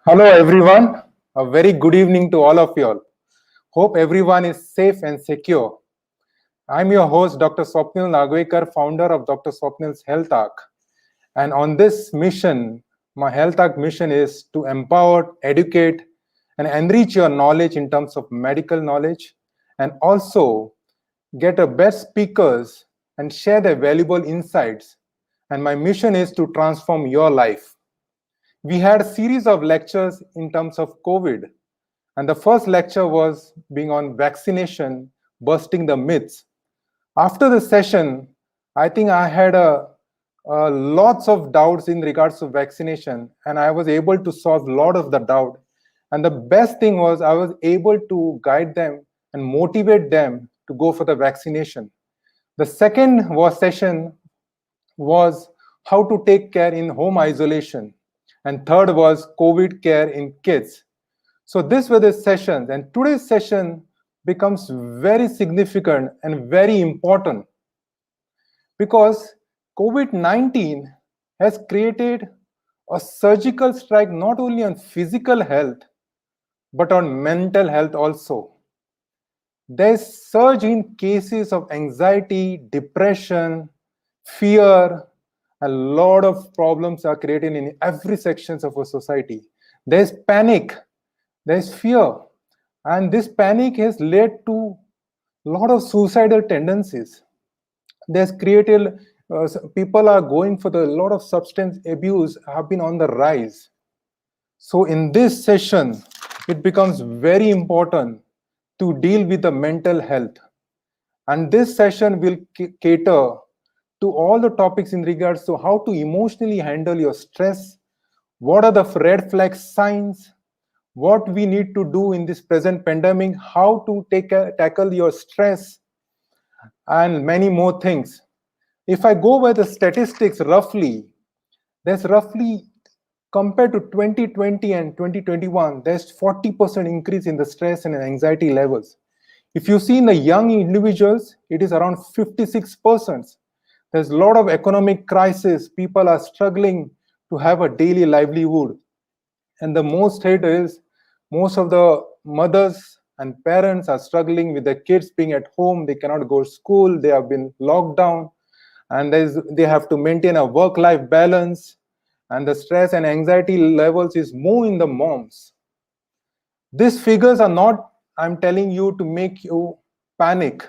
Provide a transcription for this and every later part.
Hello, everyone. A very good evening to all of you all. Hope everyone is safe and secure. I'm your host, Dr. Swapnil Nagwekar, founder of Dr. Swapnil's Health Arc. And on this mission, my Health Arc mission is to empower, educate, and enrich your knowledge in terms of medical knowledge, and also get a best speakers and share their valuable insights. And my mission is to transform your life. We had a series of lectures in terms of COVID, and the first lecture was being on vaccination, busting the myths. After the session, I think I had lots of doubts in regards to vaccination, and I was able to solve a lot of the doubt. And the best thing was I was able to guide them and motivate them to go for the vaccination. The second session was how to take care in home isolation, and third was COVID care in kids. So these were the sessions, and today's session becomes very significant and very important because COVID-19 has created a surgical strike not only on physical health but on mental health also. There's surge in cases of anxiety, depression, fear. A lot of problems are created in every sections of our society. There's panic, there's fear, and this panic has led to a lot of suicidal tendencies. There's created people are going for the lot of substance abuse have been on the rise. So in this session, it becomes very important to deal with the mental health. And this session will cater to all the topics in regards to how to emotionally handle your stress, what are the red flag signs, what we need to do in this present pandemic, how to tackle your stress, and many more things. If I go by the statistics roughly, there's roughly compared to 2020 and 2021, there's 40% increase in the stress and anxiety levels. If you see in the young individuals, it is around 56%. There's a lot of economic crisis. People are struggling to have a daily livelihood. And the most hit is most of the mothers and parents are struggling with their kids being at home. They cannot go to school. They have been locked down. And they have to maintain a work-life balance. And the stress and anxiety levels is more in the moms. These figures are not, I'm telling you, to make you panic,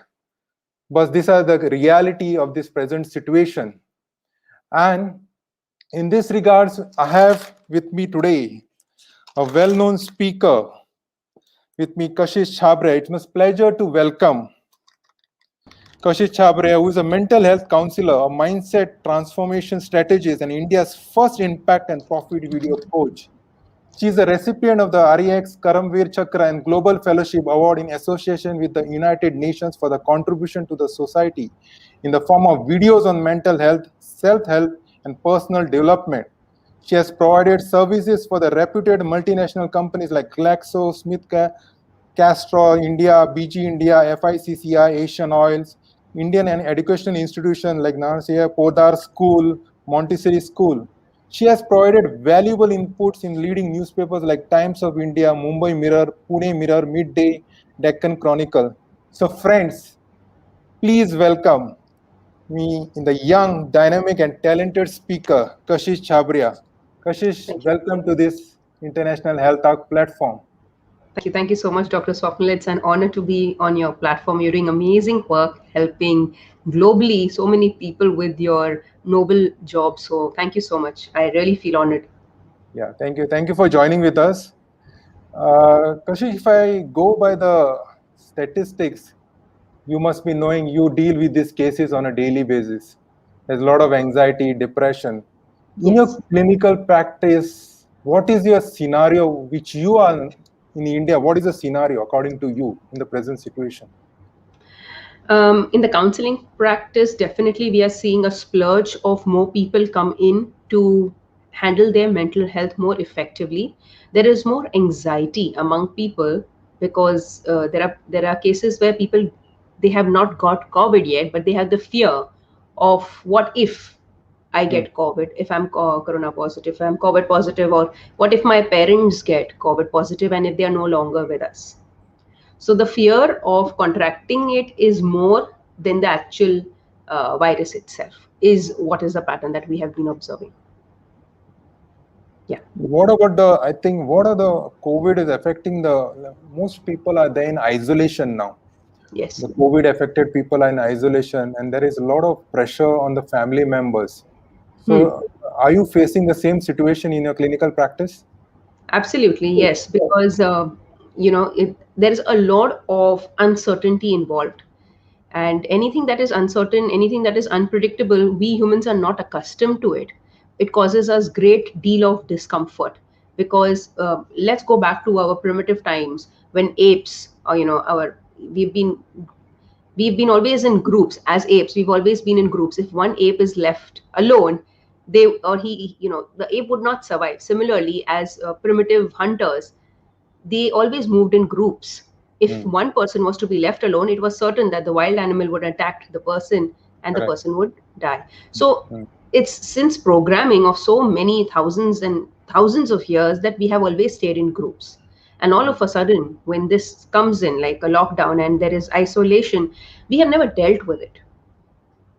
but these are the reality of this present situation. And in this regards, I have with me today a well-known speaker with me, Kashish Chhabria. It's my pleasure to welcome Kashish Chhabria, who is a mental health counselor, a mindset transformation strategist, and India's first impact and profit video coach. She is a recipient of the REX Karamveer Chakra and Global Fellowship Award in association with the United Nations for the contribution to the society in the form of videos on mental health, self-help, and personal development. She has provided services for the reputed multinational companies like Glaxo, Smith Castro India, BG India, FICCI, Asian Oils, Indian and educational institutions like Narsia, Podar School, Montessori School. She has provided valuable inputs in leading newspapers like Times of India, Mumbai Mirror, Pune Mirror, Midday, Deccan Chronicle. So, friends, please welcome me in the young, dynamic, and talented speaker, Kashish Chhabria. Kashish, Thank you. welcome to this International Health Talk platform. Thank you. Thank you so much, Dr. Swapnil. It's an honor to be on your platform. You're doing amazing work helping globally so many people with your noble job. So thank you so much. I really feel honored. Yeah, thank you. Thank you for joining with us. Kashish, if I go by the statistics, you must be knowing you deal with these cases on a daily basis. There's a lot of anxiety, depression. In your Yes. clinical practice, what is your scenario which you are in India? What is the scenario according to you in the present situation? In the counseling practice, definitely we are seeing a splurge of more people come in to handle their mental health more effectively. There is more anxiety among people because there are cases where people, they have not got COVID yet, but they have the fear of what if. I get COVID, if I'm corona positive, if I'm COVID positive, or what if my parents get COVID positive and if they are no longer with us? So the fear of contracting it is more than the actual virus itself, is what is the pattern that we have been observing. Yeah. What about I think, what are the COVID is affecting most people are there in isolation now. Yes. The COVID affected people are in isolation, and there is a lot of pressure on the family members. So, are you facing the same situation in your clinical practice? Absolutely, yes, because there is a lot of uncertainty involved, and anything that is uncertain, anything that is unpredictable, we humans are not accustomed to it. It causes us great deal of discomfort because let's go back to our primitive times when apes, or our we've been we've been always in groups as apes. We've always been in groups. If one ape is left alone, they or he the ape would not survive. Similarly, as primitive hunters, they always moved in groups. If one person was to be left alone, it was certain that the wild animal would attack the person and the Correct. person would die. So it's since programming of so many thousands and thousands of years that we have always stayed in groups. And all of a sudden, when this comes in like a lockdown and there is isolation, we have never dealt with it.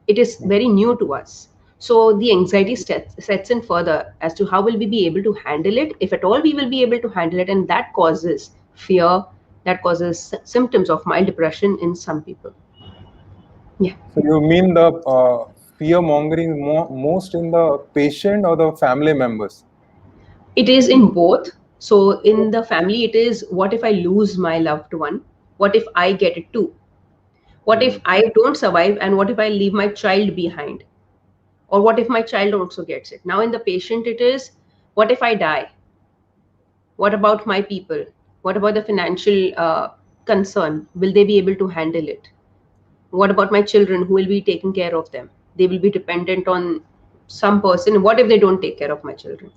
It is very new to us. So the anxiety sets in further as to how will we be able to handle it, if at all we will be able to handle it, and that causes fear, that causes symptoms of mild depression in some people. Yeah. So you mean the fear mongering most in the patient or the family members? It is in both. So in the family, it is what if I lose my loved one? What if I get it too? What if I don't survive? And what if I leave my child behind? Or what if my child also gets it? Now in the patient, it is what if I die? What about my people? What about the financial concern? Will they be able to handle it? What about my children? Who will be taking care of them? They will be dependent on some person. What if they don't take care of my children?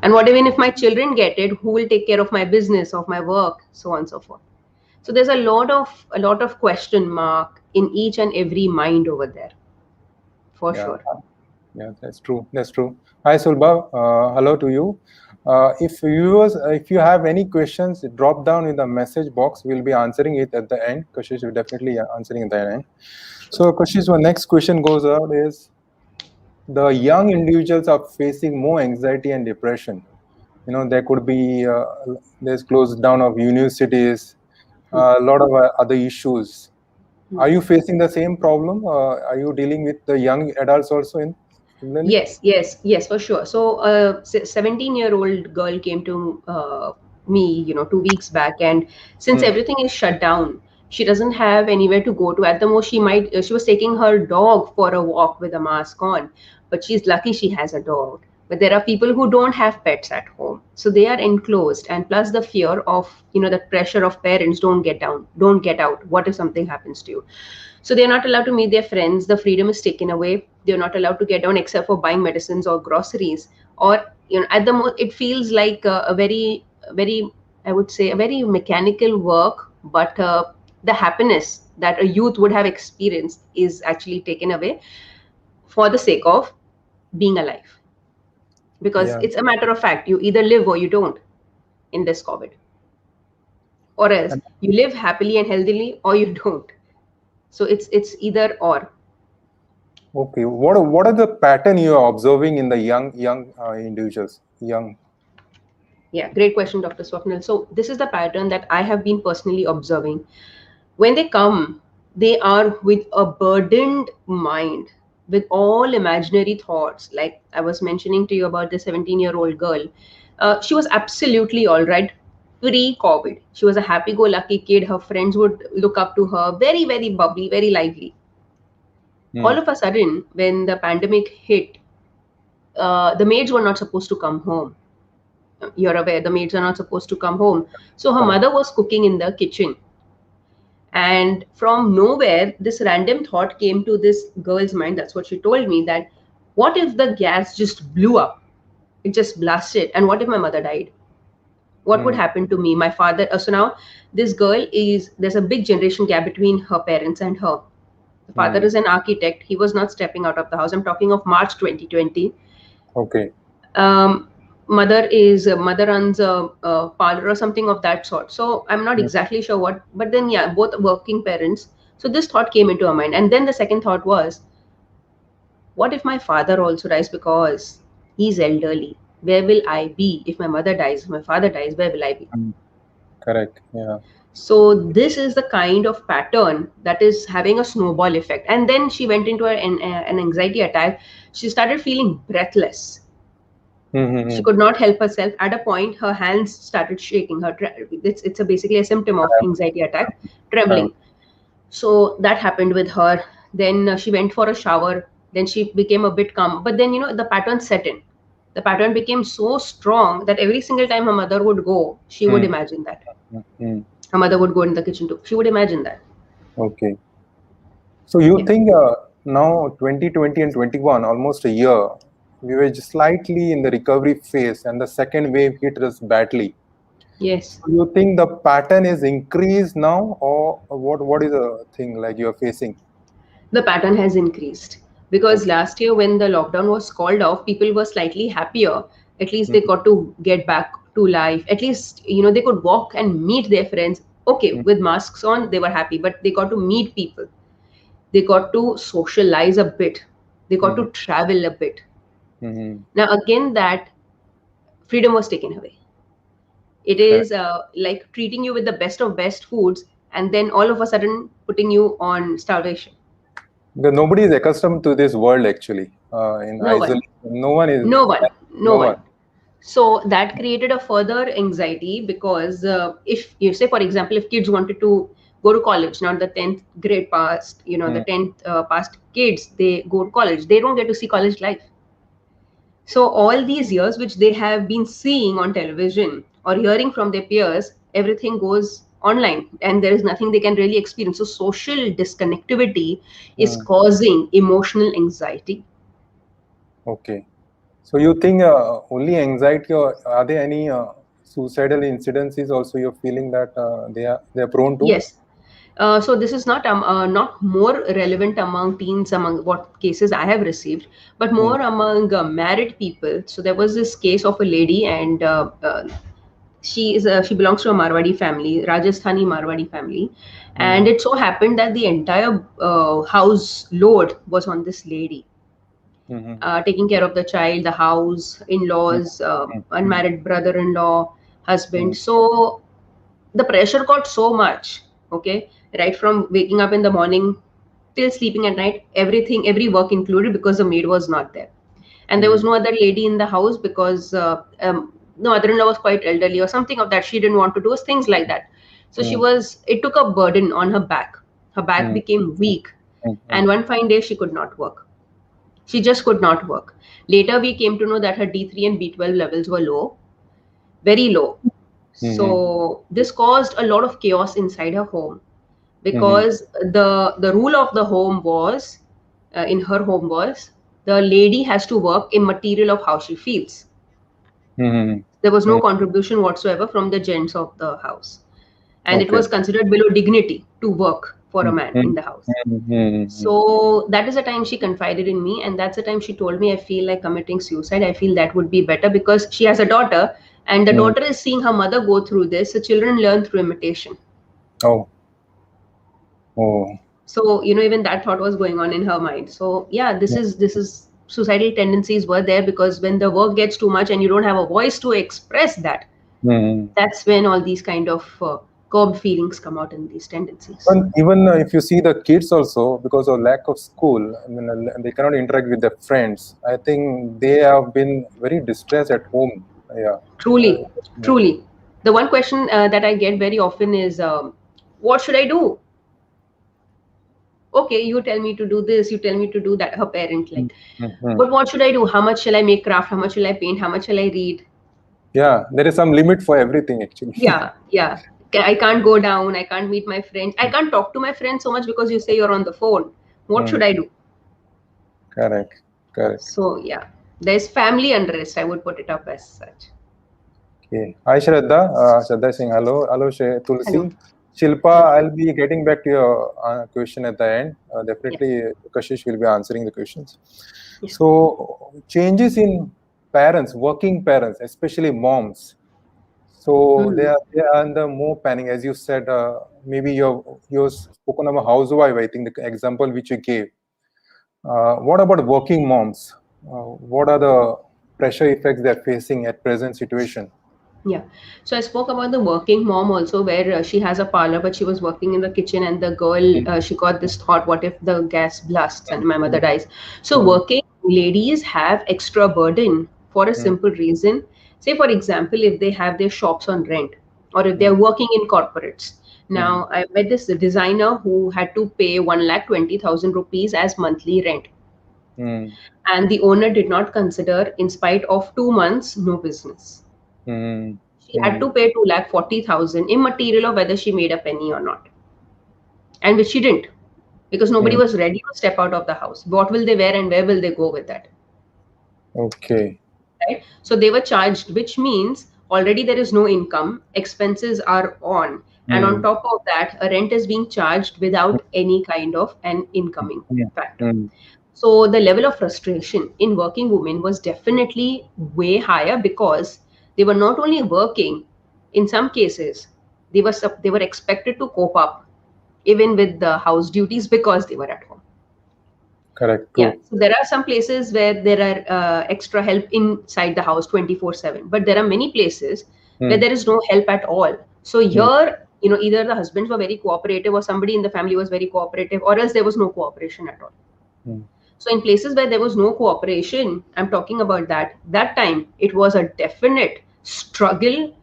And what even if my children get it? Who will take care of my business, of my work, so on and so forth? So there's a lot of question mark in each and every mind over there, for sure. Yeah, that's true. That's true. Hi, Sulbha. Hello to you. If you have any questions, drop down in the message box. We'll be answering it at the end. Kashish will definitely answering at the end. So, Kashish, our next question goes out is: the young individuals are facing more anxiety and depression. There could be there's close down of universities, a lot of other issues. Are you facing the same problem? Are you dealing with the young adults also in similarly? Yes, for sure. So a 17-year-old girl came to me, 2 weeks back, and since everything is shut down, she doesn't have anywhere to go to. At the most, she was taking her dog for a walk with a mask on, but she's lucky she has a dog. But there are people who don't have pets at home, so they are enclosed, and plus the fear of, the pressure of parents, don't get down, don't get out. What if something happens to you? So they're not allowed to meet their friends. The freedom is taken away. They're not allowed to get down except for buying medicines or groceries. Or at the most, it feels like a very, very, I would say, a very mechanical work. But the happiness that a youth would have experienced is actually taken away for the sake of being alive. Because it's a matter of fact. You either live or you don't in this COVID. Or else you live happily and healthily or you don't. So it's either or. Okay, what are the pattern you are observing in the young individuals? Yeah, great question, Dr. Swapnil. So this is the pattern that I have been personally observing. When they come, they are with a burdened mind, with all imaginary thoughts. Like I was mentioning to you about the 17-year-old girl. She was absolutely all right pre-COVID. She was a happy-go-lucky kid. Her friends would look up to her, very, very bubbly, very lively. All of a sudden, when the pandemic hit, the maids were not supposed to come home. You're aware the maids are not supposed to come home. So her mother was cooking in the kitchen. And from nowhere, this random thought came to this girl's mind. That's what she told me, that what if the gas just blew up? It just blasted. And what if my mother died? What would happen to me? My father. So now this girl there's a big generation gap between her parents and her. The father is an architect. He was not stepping out of the house. I'm talking of March 2020. Okay. Mother runs a parlor or something of that sort. So I'm not exactly sure what, but then yeah, both working parents. So this thought came into our mind, and then the second thought was, what if my father also dies because he's elderly? Where will I be if my mother dies? If my father dies, where will I be? Mm. Correct. Yeah. So this is the kind of pattern that is having a snowball effect. And then she went into an anxiety attack. She started feeling breathless. She Mm-hmm. could not help herself. At a point, her hands started shaking. It's basically a symptom of anxiety attack, trembling. So that happened with her. Then she went for a shower. Then she became a bit calm. But then the pattern set in. The pattern became so strong that every single time her mother would go, she would imagine that. Her mother would go in the kitchen too. She would imagine that. Okay. So you Yeah. think now 2020 and 21, almost a year, we were just slightly in the recovery phase and the second wave hit us badly. Yes. So you think the pattern is increased now, or what is the thing like you're facing? The pattern has increased because Okay. last year when the lockdown was called off, people were slightly happier. At least they Mm, got to get back to life. At least they could walk and meet their friends. Okay, mm, with masks on they were happy, but they got to meet people. They got to socialize a bit. They got mm, to travel a bit. mm. Now again, that freedom was taken away. It Correct. is like treating you with the best of best foods, and then all of a sudden putting you on starvation. Because nobody is accustomed to this world actually. In No one. isolation, no one is. No one. No No one. one. So that created a further anxiety because if you say, for example, if kids wanted to go to college, not the 10th grade past, the Mm, 10th past kids, they go to college, they don't get to see college life. So all these years, which they have been seeing on television or hearing from their peers, everything goes online and there is nothing they can really experience. So social disconnectivity is mm. causing emotional anxiety. Okay. So you think only anxiety, or are there any suicidal incidences also you're feeling that they are prone to? Yes. So this is not more relevant among teens, among what cases I have received, but Mm, more among married people. So there was this case of a lady, and she belongs to a Marwadi family, Rajasthani Marwadi family, and mm, it so happened that the entire house load was on this lady, mm, taking care of the child, the house, mm, in-laws, mm, unmarried brother-in-law, husband. mm, So the pressure got so much, okay, right from waking up in the morning till sleeping at night, every work included, because the maid was not there, and there was mm, no other lady in the house because the mother-in-law was quite elderly or something of that. She didn't want to do things like that. So mm, it took a burden on her back. Her back mm, became weak, mm, and mm, one fine day she could not work. She just could not work. Later we came to know that her D3 and B12 levels were low, very low. mm, So this caused a lot of chaos inside her home, mm, because the rule of the home was, in her home was, the lady has to work in material of how she feels. mm, There was no mm. contribution whatsoever from the gents of the house, and it Okay. was considered below dignity to work for a Mm, man in mm, the house. mm. So that is the time she confided in me, and that's the time she told me, I feel like committing suicide. I feel that would be better, because she has a daughter, and the Mm. daughter is seeing her mother go through this. So children learn through imitation. Oh, oh, So even that thought was going on in her mind. So yeah, this is suicidal tendencies were there, because when the work gets too much and you don't have a voice to express that, mm. that's when all these kind of curbed feelings come out in these tendencies. And even if you see the kids also, because of lack of school, I mean, they cannot interact with their friends. I think they have been very distressed at home. Yeah. Truly, Yeah. truly. The one question that I get very often is, what should I do? Okay, you tell me to do this, you tell me to do that. Her parent, Mm, like, mm. but what should I do? How much shall I make craft? How much shall I paint? How much shall I read? Yeah, there is some limit for everything actually. Yeah. I can't go down. I can't meet my friends. I can't talk to my friends so much because you say you're on the phone. What Mm, should I do? correct, correct. So yeah, there's family unrest. I would put it up as such. Okay. Hi, Shraddha. Shraddha Singh. Hello, hello, Hello. Tulsi. Shilpa, Yeah. I'll be getting back to your question at the end. Definitely, Kashish will be answering the questions. Yeah. So, changes in parents, working parents, especially moms. So Hmm. they are under more panic, as you said. Maybe you're spoken of a housewife. I think the example which you gave. What about working moms? What are the pressure effects they're facing at present situation? Yeah. So I spoke about the working mom also, where she has a parlor, but she was working in the kitchen, and the girl, Mm, she got this thought, what if the gas blasts and my mother mm, dies? So mm, working ladies have extra burden for a mm, simple reason. Say, for example, if they have their shops on rent, or if they're mm, working in corporates. mm, Now, I met this designer who had to pay 1,20,000 rupees as monthly rent, mm, and the owner did not consider, in spite of 2 months, no business. mm, She had mm, to pay 2,40,000 immaterial of whether she made a penny or not, and which she didn't, because nobody mm. was ready to step out of the house. What will they wear and where will they go with that? Okay. Right? So they were charged, which means already there is no income, expenses are on, and on Mm, top of that, a rent is being charged without any kind of an incoming mm, factor. mm, So the level of frustration in working women was definitely way higher, because they were not only working, in some cases, they were expected to cope up even with the house duties because they were at home. correct. Yeah. True. So there are some places where there are extra help inside the house 24/7, but there are many places where Mm, there is no help at all. So mm, here, either the husbands were very cooperative, or somebody in the family was very cooperative, or else there was no cooperation at all. mm, So in places where there was no cooperation, I'm talking about that time, it was a definite struggle.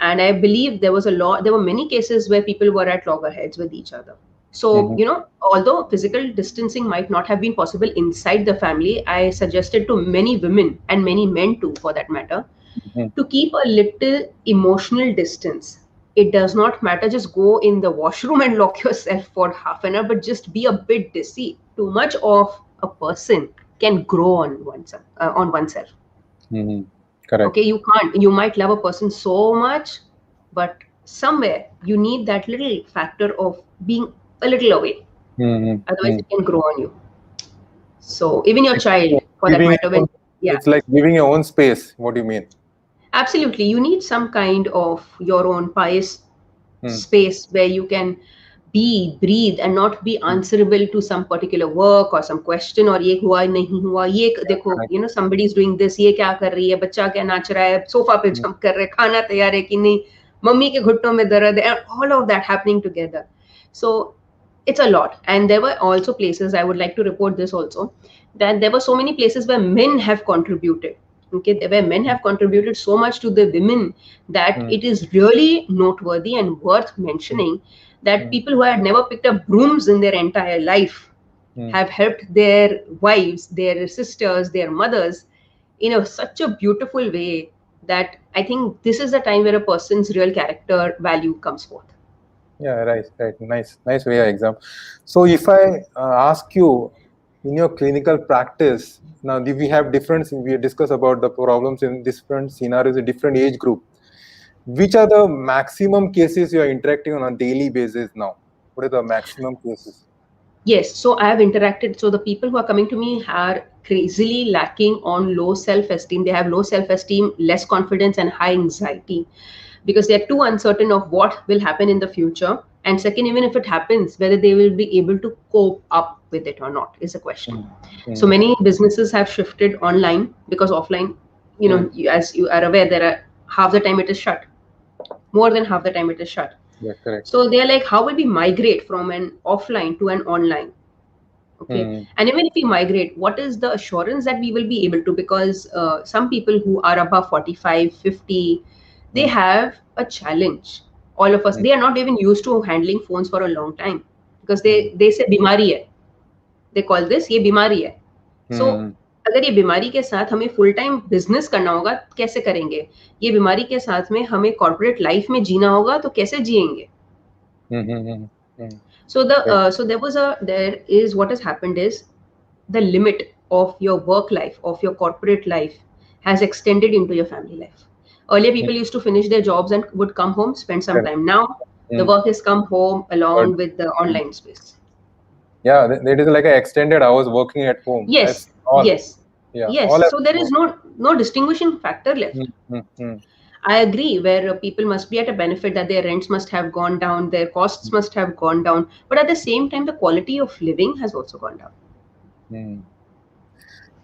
And I believe there were many cases where people were at loggerheads with each other. So, mhm, although physical distancing might not have been possible inside the family, I suggested to many women, and many men too, for that matter, mhm. to keep a little emotional distance. It does not matter, just go in the washroom and lock yourself for half an hour, but just be a bit dizzy. Too much of a person can grow on oneself. Mhm. Correct. Okay, you might love a person so much, but somewhere you need that little factor of being a little away, Mhm, otherwise mm. it can grow on you. So even your child, for that Giving matter, your when own, yeah. it's like giving your own space. What do you mean? Absolutely. You need some kind of your own pious Mm, space where you can be, breathe, and not be mm. answerable to some particular work or some question, or ये हुआ नहीं हुआ, ये Yeah, देखो, correct. somebody is doing this, ये क्या कर रही है, बच्चा क्या नाच रहा है, सोफा पे Mm, जंप कर रहे हैं, खाना तैयार है कि नहीं, मम्मी के घुटनों में दर्द है, and all of that happening together. So it's a lot. And there were also places, I would like to report this also, that there were so many places where men have contributed. Okay, where men have contributed so much to the women, that mm, it is really noteworthy and worth mm, mentioning that mm, people who had never picked up brooms in their entire life mm. have helped their wives, their sisters, their mothers in such a beautiful way, that I think this is the time where a person's real character value comes forth. Yeah, right, right. Nice, nice way of example. So, if I ask you in your clinical practice, now we have different. We discuss about the problems in different scenarios, a different age group. Which are the maximum cases you are interacting on a daily basis now? What are the maximum cases? Yes, so I have interacted. So the people who are coming to me are crazily lacking on low self-esteem. They have low self-esteem, less confidence, and high anxiety, because they're too uncertain of what will happen in the future. And second, even if it happens, whether they will be able to cope up with it or not is a question. Mm, So mm, many businesses have shifted online, because offline, mm. as you are aware, there are half the time it is shut, more than half the time it is shut. Yeah, correct. So they're like, how will we migrate from an offline to an online? Okay. Mm, And even if we migrate, what is the assurance that we will be able to? Because some people who are above 45, 50, they mm, have a challenge. All of us, mm, they are not even used to handling phones for a long time, because mm, they say बीमारी है. They call this ये बीमारी है. So mm, अगर ये बीमारी के साथ हमें फुल टाइम बिजनेस करना होगा, कैसे करेंगे? ये बीमारी के साथ में हमें कॉर्पोरेट लाइफ में जीना होगा, तो कैसे जिएंगे? mm, mm, mm. So Right. there is what has happened is the limit of your work life, of your corporate life, has extended into your family life. Earlier, Mm, people used to finish their jobs and would come home, spend some correct. time. Now, The Mm. work has come home But along with the online space. yeah, it is like an extended hours working at home. I've Yes, seen all. yes, Yeah, all yes. have So there is worked. no distinguishing factor left. Mm, mm, mm, I agree, where people must be at a benefit that their rents must have gone down, their costs must have gone down, but at the same time, the quality of living has also gone down. mm.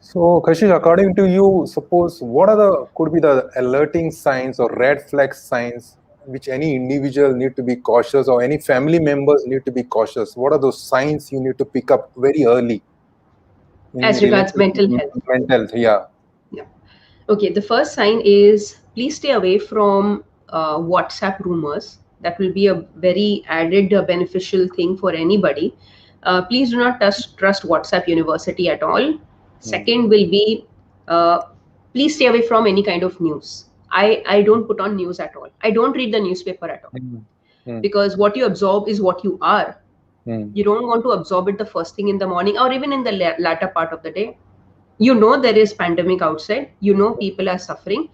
So, Kashish, according to you, suppose what are the could be the alerting signs or red flag signs which any individual need to be cautious or any family members need to be cautious? What are those signs you need to pick up very early in As regards related mental to health. mental health? Yeah. Yeah. Okay, the first sign is please stay away from WhatsApp rumors. That will be a very added beneficial thing for anybody. Please do not trust WhatsApp University at all. Mm, Second will be uh, please stay away from any kind of news. I don't put on news at all. I don't read the newspaper at all mm, mm, because what you absorb is what you are. mm, You don't want to absorb it the first thing in the morning or even in the latter part of the day. You know there is pandemic outside, you know people are suffering,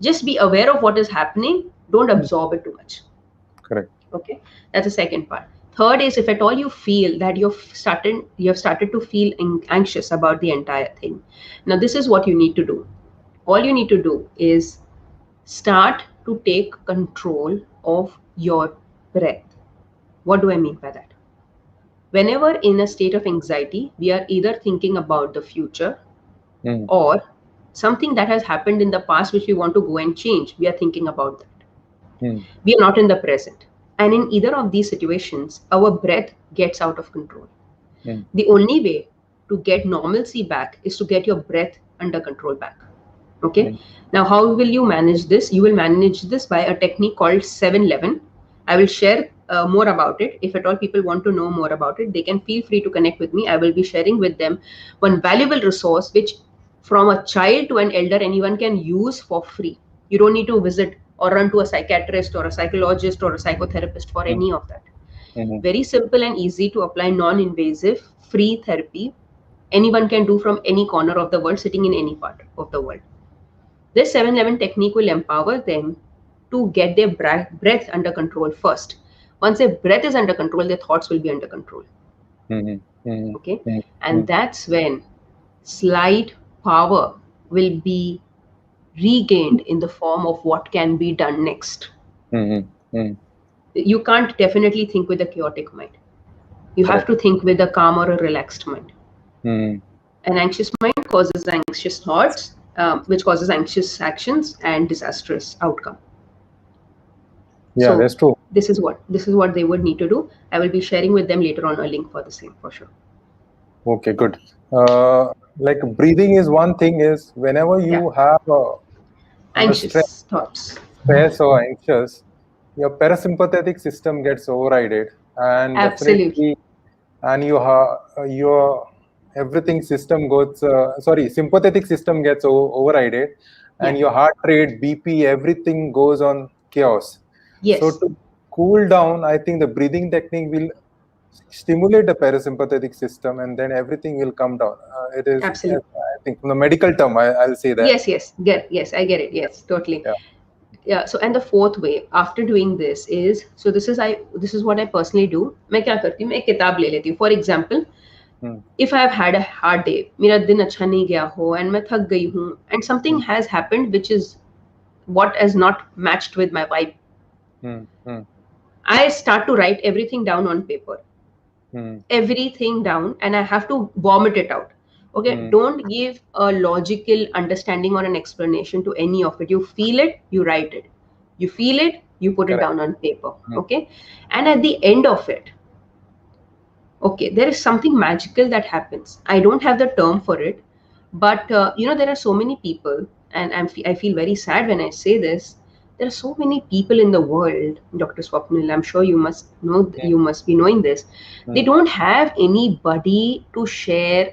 just be aware of what is happening, don't mm. absorb it too much. Correct. Okay, that's the second part. Third is if at all you feel that you have started to feel anxious about the entire thing, now this is what you need to do. All you need to do is start to take control of your breath. What do I mean by that? Whenever in a state of anxiety, we are either thinking about the future Mm, or something that has happened in the past which we want to go and change. We are thinking about that. mm, We are not in the present. And in either of these situations, our breath gets out of control. mm, The only way to get normalcy back is to get your breath under control back. Okay. mm, Now, how will you manage this? You will manage this by a technique called 711. I will share more about it. If at all people want to know more about it, they can feel free to connect with me. I will be sharing with them one valuable resource which, from a child to an elder, anyone can use for free. You don't need to visit or run to a psychiatrist or a psychologist or a psychotherapist for mm, any of that. mm, Very simple and easy to apply, non invasive, free therapy. Anyone can do from any corner of the world, sitting in any part of the world. This 711 technique will empower them to get their breath under control first. Once their breath is under control, their thoughts will be under control. mm, mm, Okay. mm, And mm, that's when slight power will be regained in the form of what can be done next. mm, mm. You can't definitely think with a chaotic mind. You have Correct. to think with a calm or a relaxed mind. Mm. An anxious mind causes anxious thoughts, which causes anxious actions and disastrous outcome. Yeah, So that's true. this is what they would need to do. I will be sharing with them later on a link for the same for sure. Okay, good. Like breathing is one thing is whenever Yeah, you have under anxious thoughts. stress or anxious, your parasympathetic system gets overridden, and Absolutely. definitely, and your everything system goes. Sorry, sympathetic system gets overridden, Yeah. and your heart rate, BP, everything goes on chaos. So Yes. to cool down, I think the breathing technique will stimulate the parasympathetic system and then everything will come down. It is, yes, Absolutely. I think, from the medical term, I'll say that. Yes. Yes. Yes. I get it. Yes. Totally. Yeah. Yeah. So and the fourth way after doing this is, so this is what I personally do. मैं क्या करती हूँ, मैं एक किताब ले लेती हूँ. For example, Hmm. if I have had a hard day, मेरा दिन अच्छा नहीं गया हो and मैं थक गई हूँ and something Hmm. has happened which is what has not matched with my vibe, Hmm. Hmm. I start to write everything down on paper. Hmm. Everything down and I have to vomit it out. Okay, Hmm. don't give a logical understanding or an explanation to any of it. You feel it, you write it. You feel it, you put it Correct. down on paper. Hmm. Okay, and at the end of it, okay, there is something magical that happens. I don't have the term for it, but there are so many people, and I feel very sad when I say this. There are so many people in the world, Dr. Swapnil. I'm sure you must know, Hmm. you must be knowing this. They Hmm. don't have anybody to share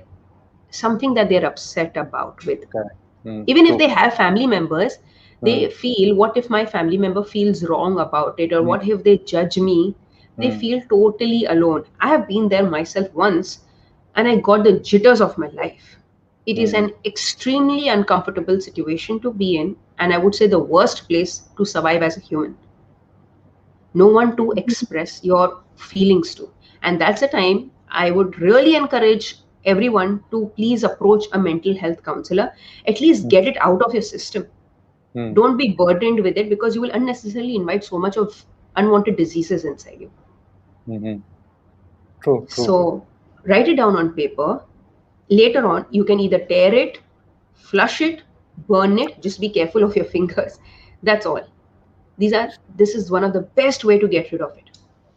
something that they're upset about with. Correct. Hmm. Even if True. they have family members, they Hmm. feel, what if my family member feels wrong about it, or Hmm. what if they judge me? They Hmm. feel totally alone. I have been there myself once, and I got the jitters of my life. It is Hmm. an extremely uncomfortable situation to be in, and I would say the worst place to survive as a human. no one to express your feelings to. And that's the time I would really encourage everyone to please approach a mental health counselor, at least get it out of your system. Mm. Don't be burdened with it, because you will unnecessarily invite so much of unwanted diseases inside you. Mhm. True, true. So write it down on paper. Later on, you can either tear it, flush it, burn it. Just be careful of your fingers. That's all. This is one of the best way to get rid of it.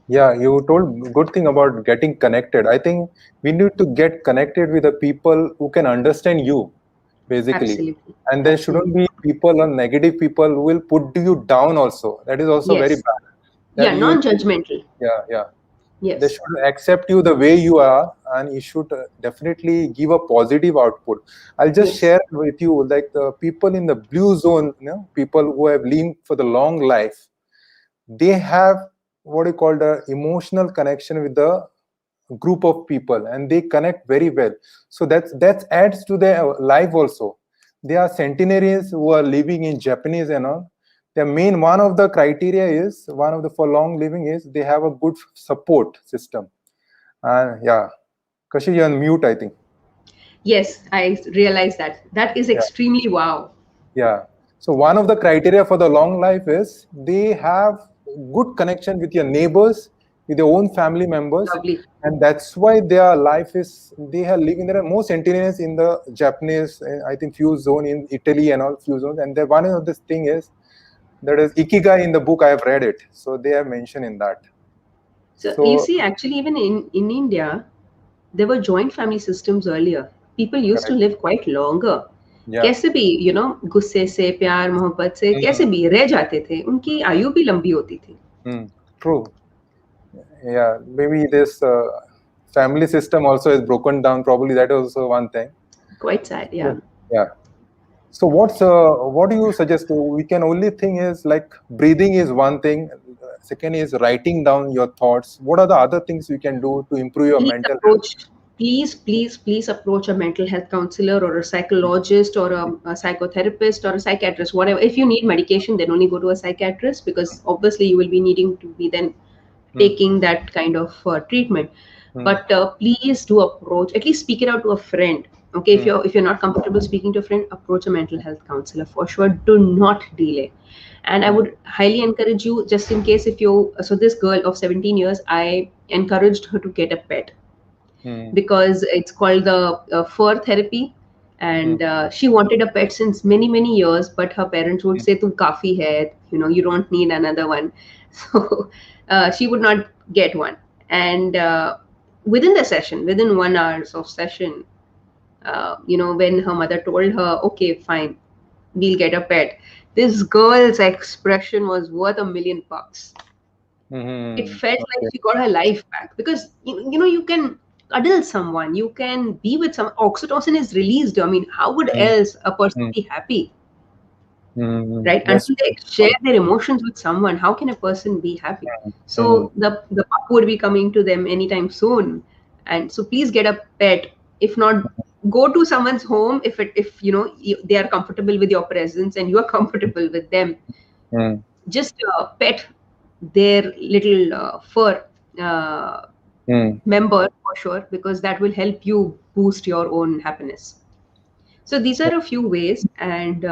Yeah, you told good thing about getting connected. I think we need to get connected with the people who can understand you, basically. Absolutely. And there Absolutely. shouldn't be people or negative people who will put you down also. That is also very Yes. bad. That Yeah, you, non-judgmental. yeah. They Yes. should accept you the way you are, and you should definitely give a positive output. I'll just Yes. share with you, like the people in the blue zone, people who have lived for the long life, they have what you call the emotional connection with the group of people, and they connect very well. So that adds to their life also. They are centenarians who are living in Japanese and all. The main one of the criteria is one of the for long living is they have a good support system. Yeah, Kashi, you're on mute, I think. Yes, I realize that. That is Yeah, extremely wow. yeah. So one of the criteria for the long life is they have good connection with your neighbors, with your own family members, Lovely. and that's why their life is they are living. There are more centenarians in the Japanese, I think, few zone in Italy and all few zones. And the one of this thing is that is ikigai in the book. I have read it, so they have mentioned in that. So you So see, actually, even in India, there were joint family systems earlier. People used to correct, live quite longer. yeah. कैसे भी गुस्से से, प्यार मोहब्बत से कैसे Mm, भी रह जाते थे, उनकी आयु भी लंबी होती थी. true. Yeah, maybe this family system also is broken down. Probably that is also one thing. Quite sad, yeah. So, yeah. So what do you suggest? We can only thing is like breathing is one thing. Second is writing down your thoughts. What are the other things you can do to improve your Please mental health? approach, please approach a mental health counselor or a psychologist or a psychotherapist or a psychiatrist, whatever. If you need medication, then only go to a psychiatrist, because obviously you will be needing to be then Hmm. taking that kind of treatment. Hmm. But please do approach, at least speak it out to a friend. Okay, Hmm. if you're not comfortable speaking to a friend, approach a mental health counselor for sure. Do not delay. And I Hmm. would highly encourage you, just in case, if you so this girl of 17 years, I encouraged her to get a pet, Hmm. because it's called the fur therapy. Hmm. And she wanted a pet since many years, but her parents would say, "Tu kafi hai, you don't need another one." So she would not get one. And within the session, within 1 hour of session, when her mother told her, "Okay, fine, we'll get a pet," this girl's expression was worth $1,000,000. It Hmm. felt like Okay. she got her life back, because you can cuddle someone, you can be with some. Oxytocin is released. I mean, how would Hmm. else a person Hmm. be happy, Hmm. right? That's Until they share their emotions with someone, how can a person be happy? hmm. So the pup would be coming to them anytime soon. And so please get a pet. If not, go to someone's home, if they are comfortable with your presence and you are comfortable with them. Hmm. Just pet their little fur uh, Hmm. member for sure, because that will help you boost your own happiness. So these are a few ways. And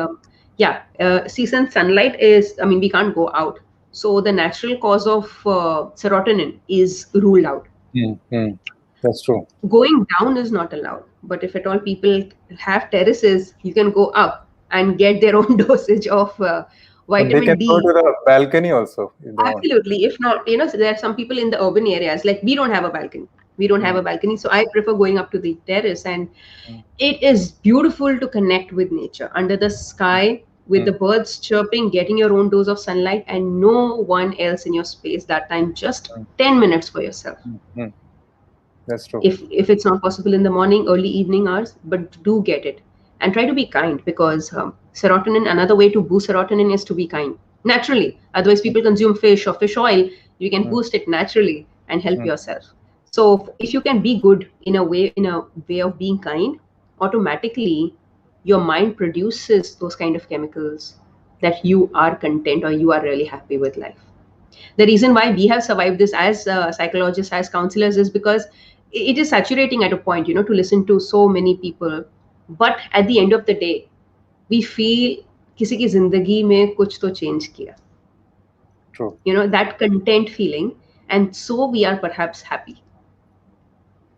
yeah, see, since sunlight is, I mean, we can't go out, so the natural cause of serotonin is ruled out. Hmm. Hmm. That's true. Going down is not allowed, but if at all people have terraces, you can go up and get their own dosage of But they vitamin can go D. to the balcony also if they want. Absolutely. If not, so there are some people in the urban areas, like we don't have a balcony. We don't have Hmm. a balcony. So I prefer going up to the terrace. And Hmm. it is beautiful to connect with nature under the sky, with Hmm. the birds chirping, getting your own dose of sunlight, and no one else in your space that time. Just Hmm. 10 minutes for yourself. Hmm. Hmm. That's true. If it's not possible in the morning, early evening hours, but do get it. And try to be kind, because serotonin, another way to boost serotonin is to be kind naturally. Otherwise, people consume fish or fish oil. You can Hmm. boost it naturally and help Hmm. yourself. So if you can be good in a way of being kind, automatically your mind produces those kind of chemicals, that you are content or you are really happy with life. The reason why we have survived this as psychologists, as counselors, is because it is saturating at a point, to listen to so many people. But at the end of the day, we feel किसी की जिंदगी में कुछ तो change किया. True. That content feeling, and so we are perhaps happy.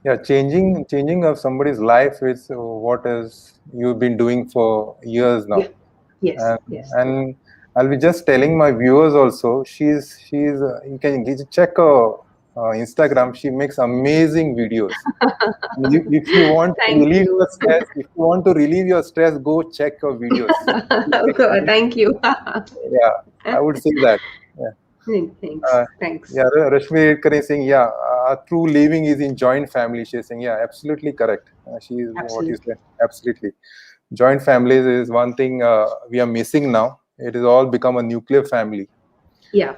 Yeah, changing of somebody's life is what is you've been doing for years now. Yeah. Yes. and, Yes. and I'll be just telling my viewers also, she's you can check her Instagram. She makes amazing videos. If you want to Thank relieve you. your stress, go check her videos. Thank you. Yeah, I would say that. Yeah. Thanks. Yeah, Rashmi Redkar is saying, yeah, true living is in joint family. She's saying, yeah, absolutely correct. She is what you Absolutely. said. Absolutely. Joint families is one thing we are missing now. It has all become a nuclear family. Yeah.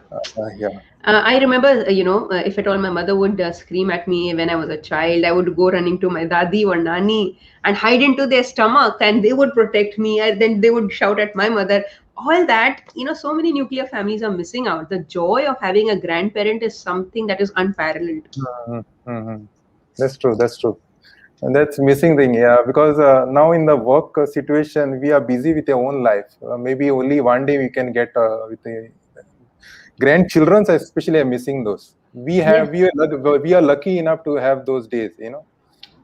Yeah. I remember, if at all my mother would scream at me when I was a child, I would go running to my dadi or nani and hide into their stomach, and they would protect me. And then they would shout at my mother. All that, so many nuclear families are missing out. The joy of having a grandparent is something that is unparalleled. That's true. That's true. And that's missing thing, yeah, because now in the work situation, we are busy with our own life. Maybe only one day we can get with the grandchildren, especially are missing those. We are lucky enough to have those days,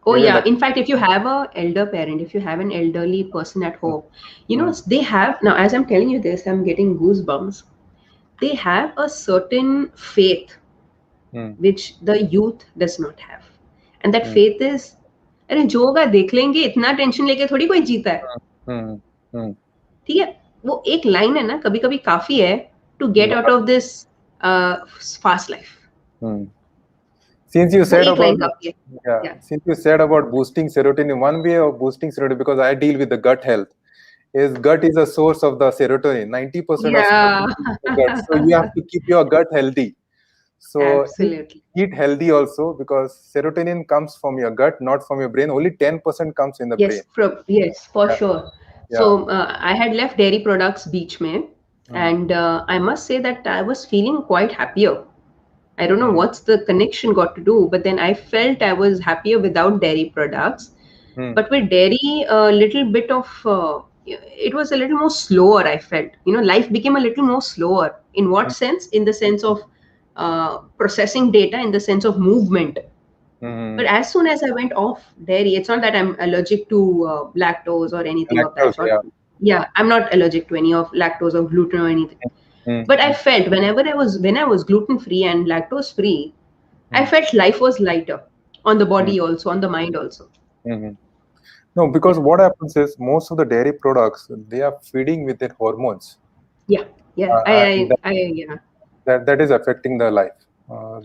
Oh We were yeah. lucky. In fact, if you have a elder parent, if you have an elderly person at home, they have now. As I'm telling you this, I'm getting goosebumps. They have a certain faith Mm, which the youth does not have, and that mm, faith is, अरे जो होगा देख लेंगे, इतना tension लेके थोड़ी कोई जीता है. mm, mm. ठीक है, वो एक लाइन है ना, कभी कभी काफी है to get out of this fast life. Mm. Since you वो said एक लाइन about काफी है. Yeah. since you said about boosting serotonin, one way of boosting serotonin, because I deal with the gut health, is gut is a source of the serotonin. 90% of Yeah. serotonin is in the gut, so you have to keep your gut healthy. So Absolutely. eat healthy also, because serotonin comes from your gut, not from your brain. Only 10% comes in the brain. Yes, for Yeah, sure. yeah. So I had left dairy products beach mein, and I must say that I was feeling quite happier. I don't know what's the connection got to do, but then I felt I was happier without dairy products. Mm, But with dairy, a little bit of it was a little more slower. I felt, life became a little more slower. In what sense? In the sense of processing data, in the sense of movement. But as soon as I went off dairy, it's not that I'm allergic to lactose or anything of that lactose, sort. yeah. Yeah, I'm not allergic to any of lactose or gluten or anything. Mm, But I felt when I was gluten free and lactose free, I felt life was lighter on the body also, on the mind also. mhm. No, because what happens is most of the dairy products, they are feeding with their hormones. Yeah, And yeah. that is affecting the life.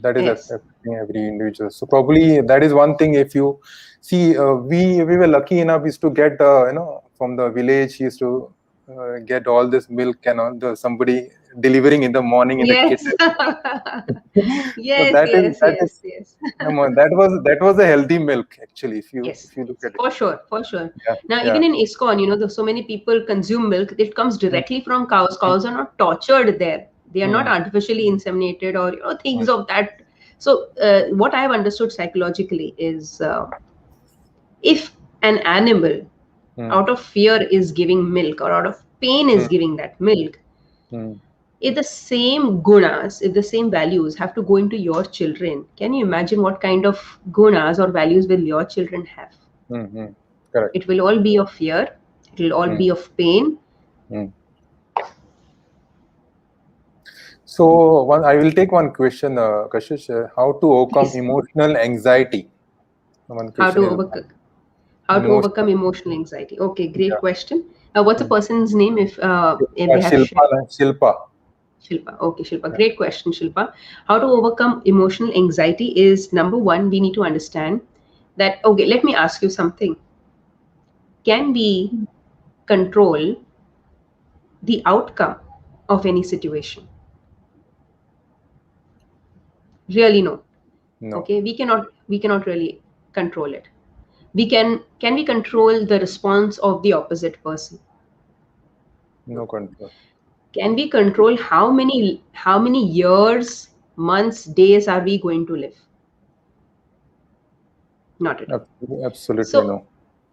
That is Yes. affecting every individual. So probably that is one thing. If you see, we were lucky enough is to get from the village, used to get all this milk and all somebody delivering in the morning in the Yes. kitchen. So Yes. that was a healthy milk actually. If you Yes, look at it, for sure, for sure. yeah, Now, yeah. even in ISKCON, there's so many people consume milk. It comes Mm, directly from cows. Cows are not tortured there. They are not mm, artificially inseminated or things mm, of that. So, what I've understood psychologically is if an animal mm, out of fear is giving milk or out of pain is mm, giving that milk, mm. if the same gunas, if the same values have to go into your children, can you imagine what kind of gunas or values will your children have? Mm-hmm. Correct. It will all be of fear. It will all Mm, be of pain. mm. So I will take one question, Kashish. How to overcome Please. emotional anxiety? One How question to is emotional. overcome emotional anxiety. Okay, great Yeah. question. What's a Mm. person's name if they have to share? Shilpa. Shilpa. Okay, Shilpa. Great question, Shilpa. How to overcome emotional anxiety is number one, we need to understand that, okay, let me ask you something. Can we control the outcome of any situation? Really, no. No. Okay, we cannot really control it. Can we control the response of the opposite person? No control. Can we control how many years, months, days are we going to live? Not at all. Absolutely So no.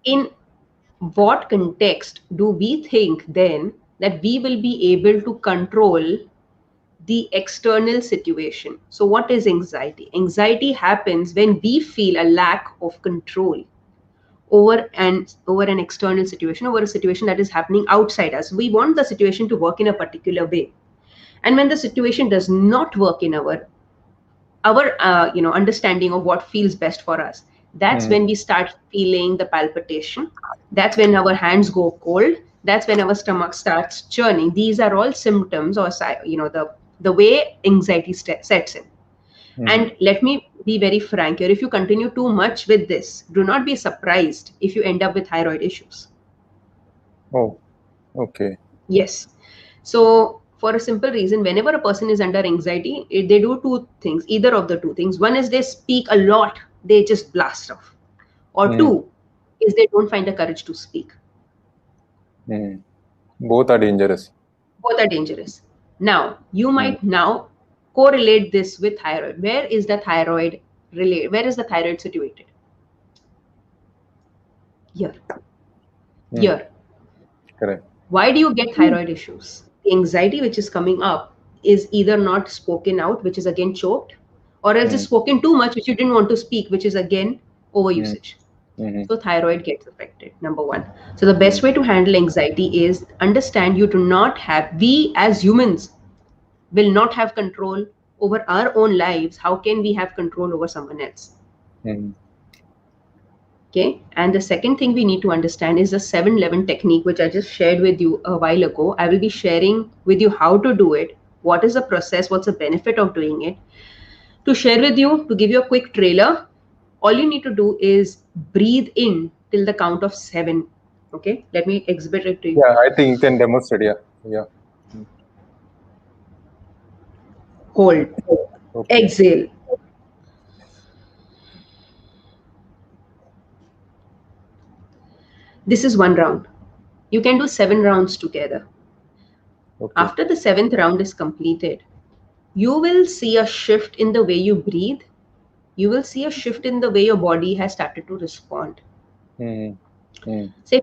in what context do we think then that we will be able to control the external situation? So what is anxiety? Anxiety happens when we feel a lack of control over an external situation, over a situation that is happening outside us. We want the situation to work in a particular way, and when the situation does not work in our understanding of what feels best for us, that's when we start feeling the palpitation. That's when our hands go cold. That's when our stomach starts churning. These are all symptoms, or the way anxiety sets in. And let me be very frank here, if you continue too much with this, do not be surprised if you end up with thyroid issues. Oh, okay. Yes. So, for a simple reason, whenever a person is under anxiety, they do two things, either of the two things. One is they speak a lot, they just blast off. Or two is they don't find the courage to speak. Both are dangerous. Both are dangerous. Now, you might now correlate this with thyroid. Where is the thyroid Where is the thyroid situated? Here. Here. Correct. Why do you get thyroid issues? The anxiety which is coming up is either not spoken out, which is again choked, or else it's spoken too much, which you didn't want to speak, which is again overusage. So thyroid gets affected, number one. So the best way to handle anxiety is understand we as humans will not have control over our own lives. How can we have control over someone else? Okay. And the second thing we need to understand is the 7-11 technique, which I just shared with you a while ago. I will be sharing with you how to do it, what is the process, what's the benefit of doing it. To share with you, to give you a quick trailer, all you need to do is breathe in till the count of 7. Okay. Let me exhibit it to you. Yeah, I think you can demonstrate. Yeah. Hold. Okay. Exhale. This is one round. You can do 7 rounds together. Okay. After the 7th round is completed, you will see a shift in the way you breathe. You will see a shift in the way your body has started to respond. Say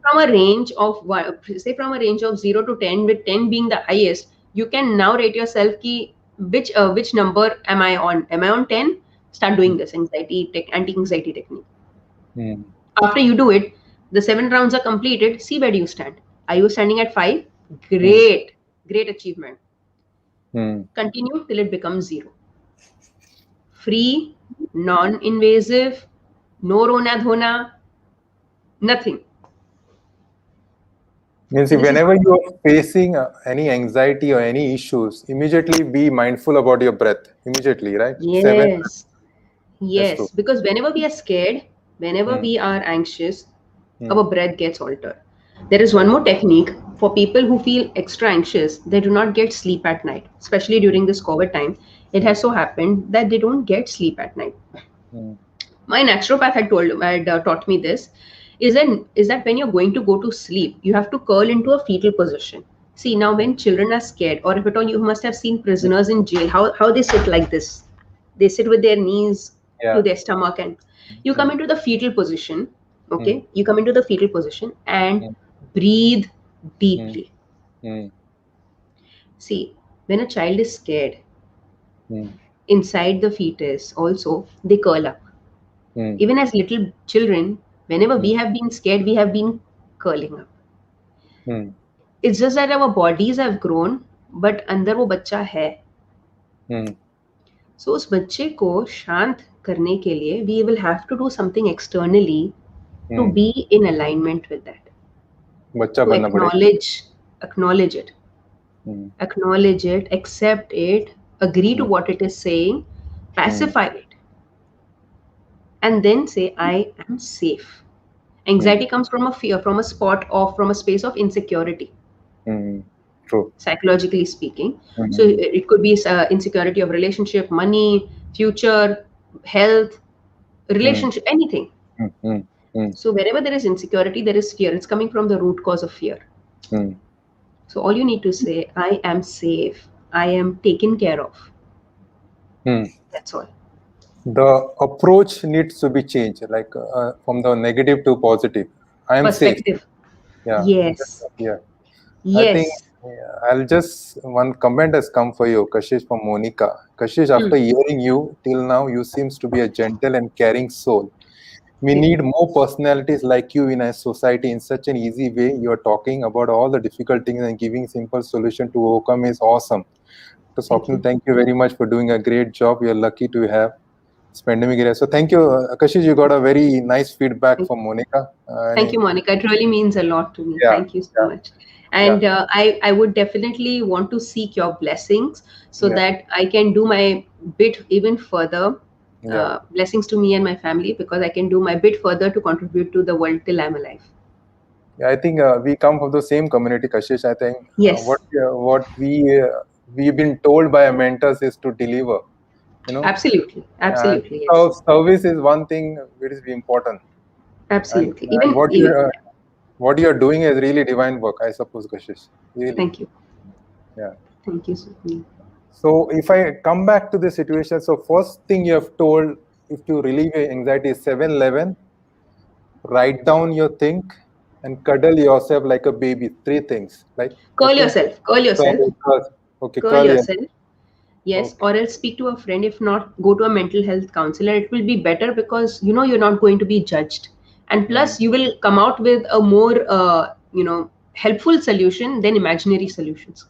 from a range of 0 to 10, with 10 being the highest, you can now rate yourself ki which number am I on? Am I on 10? Start doing this anti-anxiety technique. After you do it, the 7 rounds are completed. See where do you stand. Are you standing at 5? Great achievement. Continue till it becomes 0. Free, non-invasive, no rona dhona, nothing. Means whenever you are facing any anxiety or any issues, immediately be mindful about your breath. Immediately, right? Yes. Because whenever we are scared, whenever we are anxious, our breath gets altered. There is one more technique for people who feel extra anxious. They do not get sleep at night, especially during this COVID time. It has so happened that they don't get sleep at night. My naturopath had taught me this. Is that when you're going to go to sleep, you have to curl into a fetal position. See, now when children are scared, or if at all, you must have seen prisoners in jail, how they sit like this. They sit with their knees to their stomach, and you come into the fetal position. Okay, you come into the fetal position and breathe deeply. See, when a child is scared, inside the fetus also they curl up. Even as little children, whenever we have been scared, we have been curling up. It's just that our bodies have grown, but अंदर वो बच्चा है. So उस बच्चे को शांत करने के लिए we will have to do something externally to be in alignment with that. बच्चा To बनना पड़ेगा. acknowledge it, accept it, agree to what it is saying, pacify it, and then say, I am safe. Anxiety comes from a fear, from a space of insecurity. True. Psychologically speaking. So it could be insecurity of relationship, money, future, health, relationship, anything. So wherever there is insecurity, there is fear. It's coming from the root cause of fear. So all you need to say, I am safe, I am taken care of. Hmm. That's all. The approach needs to be changed, like from the negative to positive. I am safe. Perspective. Yeah, Yes. yeah. I think Yes. I'll just one comment has come for you, Kashish, from Monica. Kashish, Hmm. after hearing you till now, you seems to be a gentle and caring soul. We Thank you. need more personalities like you in a society in such an easy way. You are talking about all the difficult things and giving simple solution to overcome is awesome. So Thank Swapnil, you. thank you very much for doing a great job. We are lucky to have this pandemic area. So thank you, Kashish. You got a very nice feedback Thank from Monica. Thank you, Monica. It really means a lot to me. Yeah, Thank you so yeah, much. yeah, And I would definitely want to seek your blessings so yeah, that I can do my bit even further. yeah. Blessings to me and my family, because I can do my bit further to contribute to the world till I'm alive. Yeah, I think we come from the same community, Kashish. I think Yes, what we've been told by our mentors is to deliver. You know, absolutely. and Absolutely. Yes, service is one thing which is important, and, absolutely. and Even, even, yeah. what you are doing is really divine work, I suppose, Kashish. Really, Thank you. yeah. Thank you, Sukhni. So if I come back to the situation, so first thing you have told, if to relieve your anxiety is 7-Eleven, write down your think and cuddle yourself like a baby. Three things, like Curl okay, yourself. Curl yourself. curl, okay, Curl curl your yourself. Yes, okay. or else speak to a friend. If not, go to a mental health counselor. It will be better because you're not going to be judged, and Hmm. plus you will come out with a more helpful solution than imaginary solutions.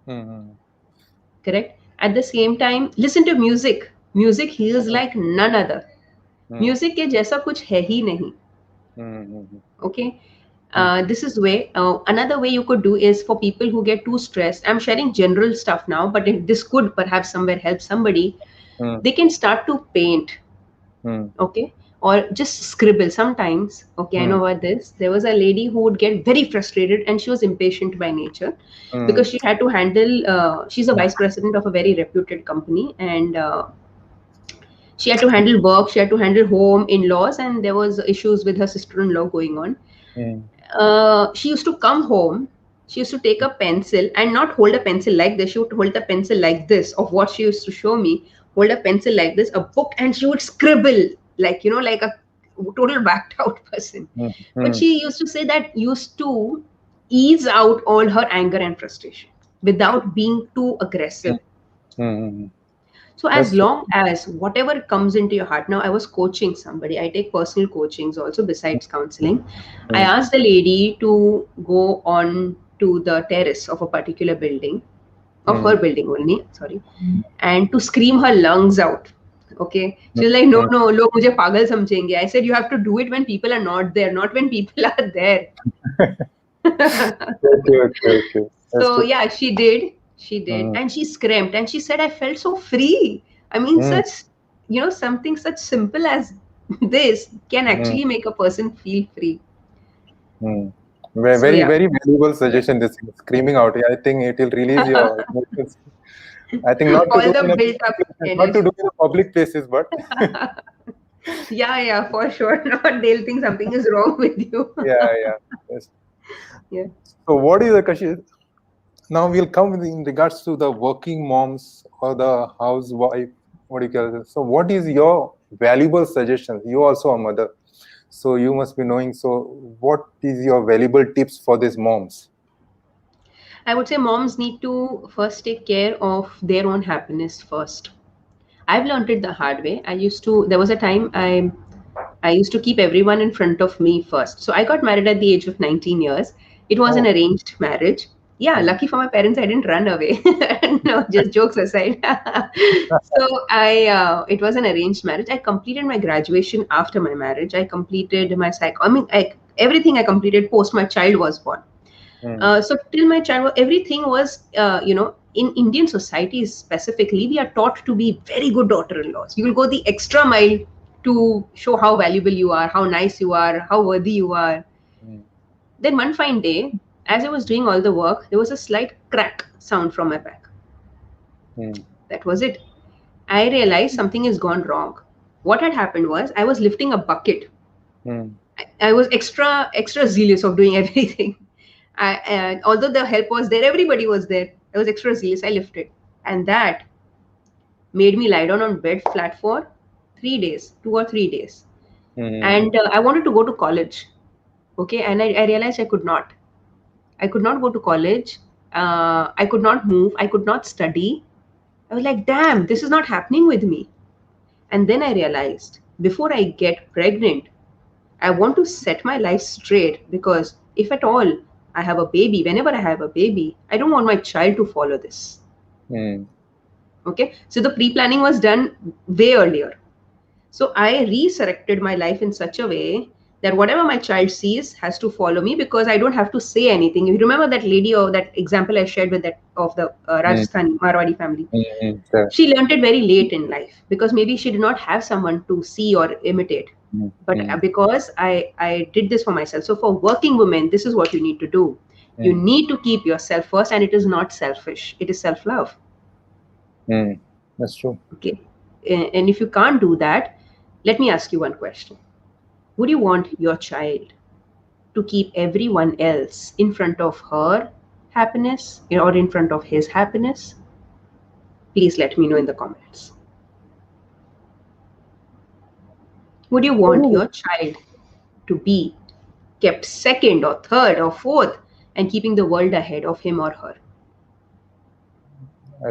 Hmm. Correct. At the same time, listen to music. Music heals like none other. Hmm. Music के जैसा कुछ है ही नहीं. Hmm. Hmm. Okay. Hmm. This is way another way you could do is for people who get too stressed. I'm sharing general stuff now, but if this could perhaps somewhere help somebody, Hmm. they can start to paint. Hmm. Okay, or just scribble sometimes. Okay, I Hmm. know about this. There was a lady who would get very frustrated, and she was impatient by nature Hmm. because she had to handle she's a vice president of a very reputed company, and she had to handle work, she had to handle home, in-laws, and there was issues with her sister-in-law going on. Hmm. She used to come home, she used to take a pencil and not hold a pencil like this, she would hold the pencil like this, of what she used to show me, hold a pencil like this, a book, and she would scribble like, like a total whacked out person. Hmm. But Hmm. she used to say that used to ease out all her anger and frustration without being too aggressive. Hmm. So as That's true. long as whatever comes into your heart, now I was coaching somebody. I take personal coachings also besides counseling. I Hmm. asked the lady to go on to the terrace of a particular building, of Hmm. her building only, sorry, and to scream her lungs out. Okay. Hmm. She was like, no, Hmm. no, log mujhe pagal samjhenge. I said, you have to do it when people are not there, not when people are there. Okay, okay, okay. That's So true. yeah, she did, Hmm. and she screamed, and she said, "I felt so free." I mean, Hmm. something such simple as this can Hmm. actually make a person feel free. Hmm. So Very, yeah, very valuable suggestion. This screaming out. I think it will release your emotions. I think not to all do the in a built public up places, not to do energy. in a public places, but Yeah, yeah, for sure. Not they'll think something is wrong with you. yeah, yeah. Yes. Yeah. So, what is the Kashi? Now we'll come in regards to the working moms or the housewife. What do you call it? So, what is your valuable suggestion? You also a mother, so you must be knowing. So, what is your valuable tips for these moms? I would say moms need to first take care of their own happiness first. I've learned it the hard way. There was a time I used to keep everyone in front of me first. So I got married at the age of 19 years. It was an Oh, arranged marriage. Yeah, hmm. lucky for my parents, I didn't run away. No, just jokes aside. So it was an arranged marriage. I completed my graduation after my marriage. I completed my everything I completed post my child was born. Hmm. So till my child, everything was, in Indian society specifically, we are taught to be very good daughter-in-laws. You will go the extra mile to show how valuable you are, how nice you are, how worthy you are. Hmm. Then one fine day, as I was doing all the work, there was a slight crack sound from my back. Hmm. That was it. I realized something has gone wrong. What had happened was I was lifting a bucket. Hmm. I was extra zealous of doing everything. Although the help was there, everybody was there. I was extra zealous. I lifted, and that made me lie down on bed flat for 3 days, 2 or 3 days. And I wanted to go to college. Okay, and I realized I could not. I could not go to college. I could not move. I could not study. I was like, damn, this is not happening with me. And then I realized before I get pregnant, I want to set my life straight, because if at all I have a baby, whenever I have a baby, I don't want my child to follow this. Okay, so the pre planning was done way earlier. So I resurrected my life in such a way that whatever my child sees has to follow me, because I don't have to say anything. If you remember that lady, or that example I shared with that of the Rajasthani Marwadi family, she learned it very late in life, because maybe she did not have someone to see or imitate. But because I did this for myself. So for working women, this is what you need to do. You need to keep yourself first, and it is not selfish. It is self-love. That's true. Okay. And if you can't do that, let me ask you one question. Would you want your child to keep everyone else in front of her happiness, or in front of his happiness? Please let me know in the comments. Would you want your child to be kept second or third or fourth and keeping the world ahead of him or her?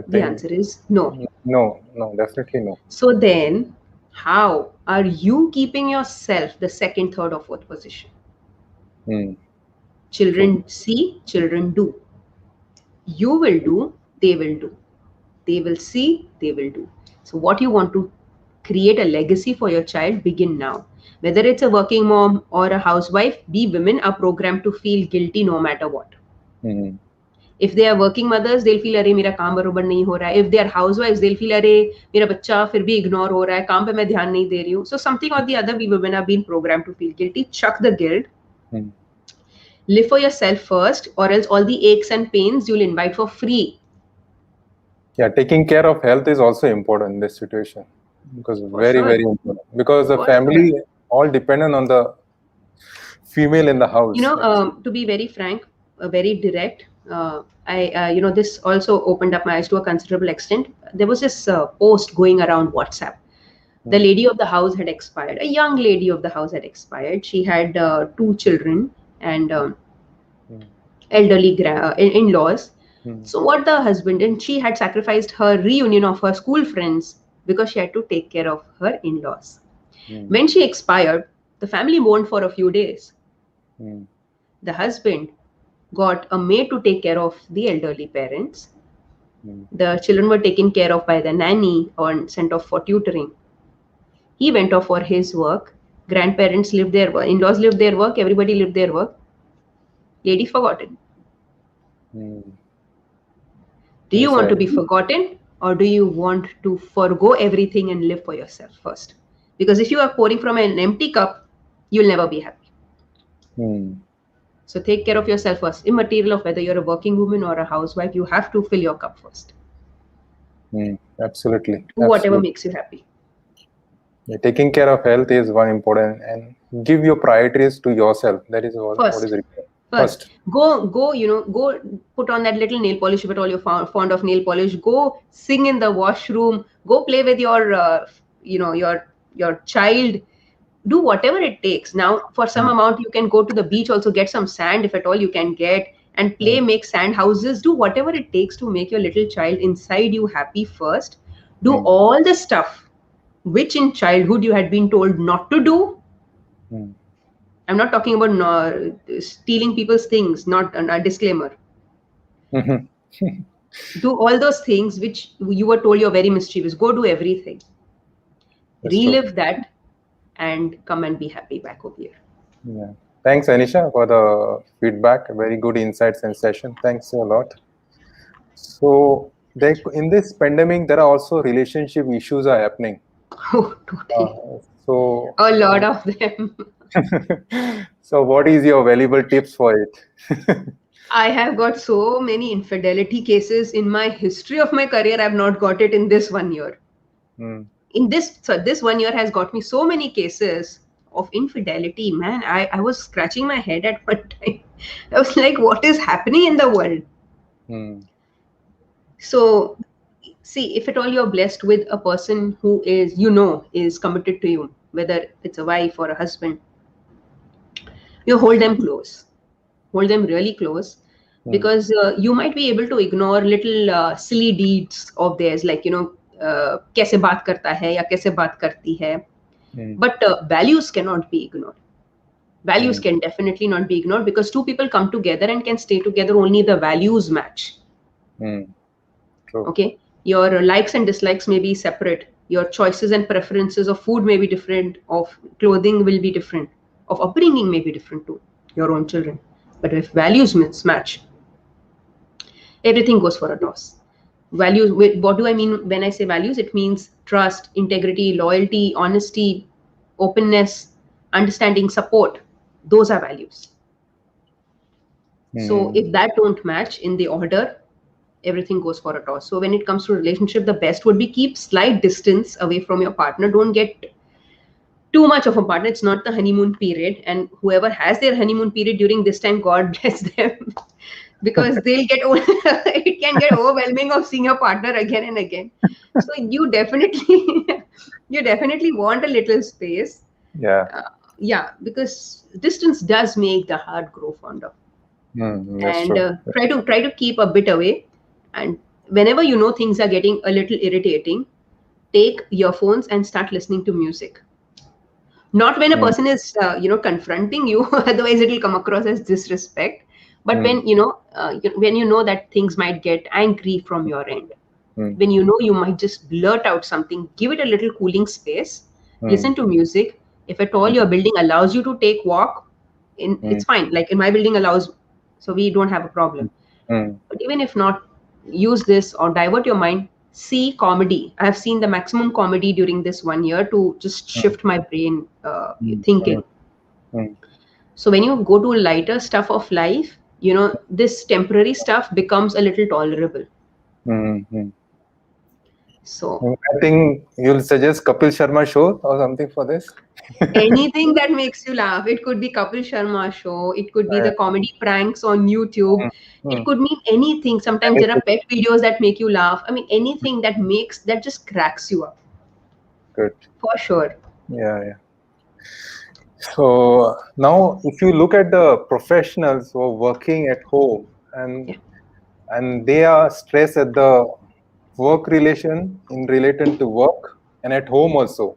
The answer is no. No, definitely no. So then, how are you keeping yourself the second, third, or fourth position? Children see, children do. You will do, they will do. They will see, they will do. So what you want to create a legacy for your child, begin now. Whether it's a working mom or a housewife, we women are programmed to feel guilty no matter what. If they are working mothers, they'll feel, अरे मेरा काम बरोबर नहीं हो रहा है. If they are housewives, they'll feel, अरे मेरा बच्चा फिर भी ignore हो रहा है, काम पे मैं ध्यान नहीं दे रही हूँ. So something or the other, we women have been programmed to feel guilty. Chuck the guilt. Live for yourself first, or else all the aches and pains you'll invite for free. Yeah, taking care of health is also important in this situation, because very important. Because the family all dependent on the female in the house. To be very frank, very direct, this also opened up my eyes to a considerable extent. There was this post going around WhatsApp. The lady of the house had expired. A young lady of the house had expired. She had 2 children and elderly in-laws. So what the husband, and she had sacrificed her reunion of her school friends because she had to take care of her in-laws. When she expired, the family mourned for a few days. The husband got a maid to take care of the elderly parents. The children were taken care of by the nanny or sent off for tutoring. He went off for his work. Grandparents lived their work. In-laws lived their work. Everybody lived their work. Lady forgotten. Do you want to be forgotten, or do you want to forgo everything and live for yourself first? Because if you are pouring from an empty cup, you'll never be happy. So take care of yourself first. Immaterial of whether you're a working woman or a housewife, you have to fill your cup first. Absolutely. Do whatever makes you happy. Yeah, taking care of health is one important, and give your priorities to yourself. That is what is required. First. Go put on that little nail polish if at all you're fond of nail polish. Go sing in the washroom. Go play with your child. Do whatever it takes. Now, for some amount, you can go to the beach, also get some sand if at all you can get, and play, make sand houses. Do whatever it takes to make your little child inside you happy first. Do all the stuff which in childhood you had been told not to do. I'm not talking about stealing people's things, not a disclaimer. Do all those things which you were told you're very mischievous. Go do everything. Relive that and come and be happy back over here. Yeah. Thanks, Anisha, for the feedback. Very good insights and session. Thanks a lot. So in this pandemic, there are also relationship issues are happening. Oh, totally. So a lot of them. So what is your valuable tips for it? I have got so many infidelity cases in my history of my career. I've not got it in this 1 year. In this 1 year has got me so many cases of infidelity, man, I was scratching my head at one time. I was like, what is happening in the world? Mm. So, see, if at all you're blessed with a person who is, is committed to you, whether it's a wife or a husband, you hold them close, hold them really close, Mm. because you might be able to ignore little silly deeds of theirs, like, कैसे बात करता है या कैसे बात करती है. Mm. But values cannot be ignored. Values Mm. can definitely not be ignored, because two people come together and can stay together only if the values match. Mm. True. Okay, your likes and dislikes may be separate, your choices and preferences of food may be different, of clothing will be different, of upbringing may be different to your own children, but if values mismatch, everything goes for a toss. Values, what do I mean when I say values? It means trust, integrity, loyalty, honesty, openness, understanding, support. Those are values. So Mm. if that don't match in the order, everything goes for a toss. So when it comes to relationship, the best would be keep slight distance away from your partner. Don't get too much of a partner. It's not the honeymoon period, and whoever has their honeymoon period during this time, God bless them, because they'll get it can get overwhelming of seeing your partner again and again. So you definitely you definitely want a little space. Yeah. Yeah, because distance does make the heart grow fonder. Mm. That's And true. try to keep a bit away. And whenever you know things are getting a little irritating, take earphones and start listening to music. Not when a Mm. person is confronting you, otherwise it will come across as disrespect. But Mm. when you know that things might get angry from your end, Mm. when you know you might just blurt out something, give it a little cooling space. Mm. Listen to music. If at all your building allows you to take walk, Mm. it's fine. Like in my building allows, so we don't have a problem. Mm. But even if not, use this or divert your mind. See comedy. I have seen the maximum comedy during this 1 year to just Mm. shift my brain Mm. thinking. Mm. So when you go to lighter stuff of life, this temporary stuff becomes a little tolerable. Mm. Mm. So I think you'll suggest Kapil Sharma show or something for this. anything that makes you laugh. It could be Kapil Sharma show. It could be the comedy pranks on YouTube. Mm. It Mm. could mean anything. Sometimes there are Anything. pet videos that make you laugh. I mean, anything that just cracks you up, Good. for sure. Yeah. Yeah. So now, if you look at the professionals who are working at home Yeah. and they are stressed at the work relation in relation to work and at home also.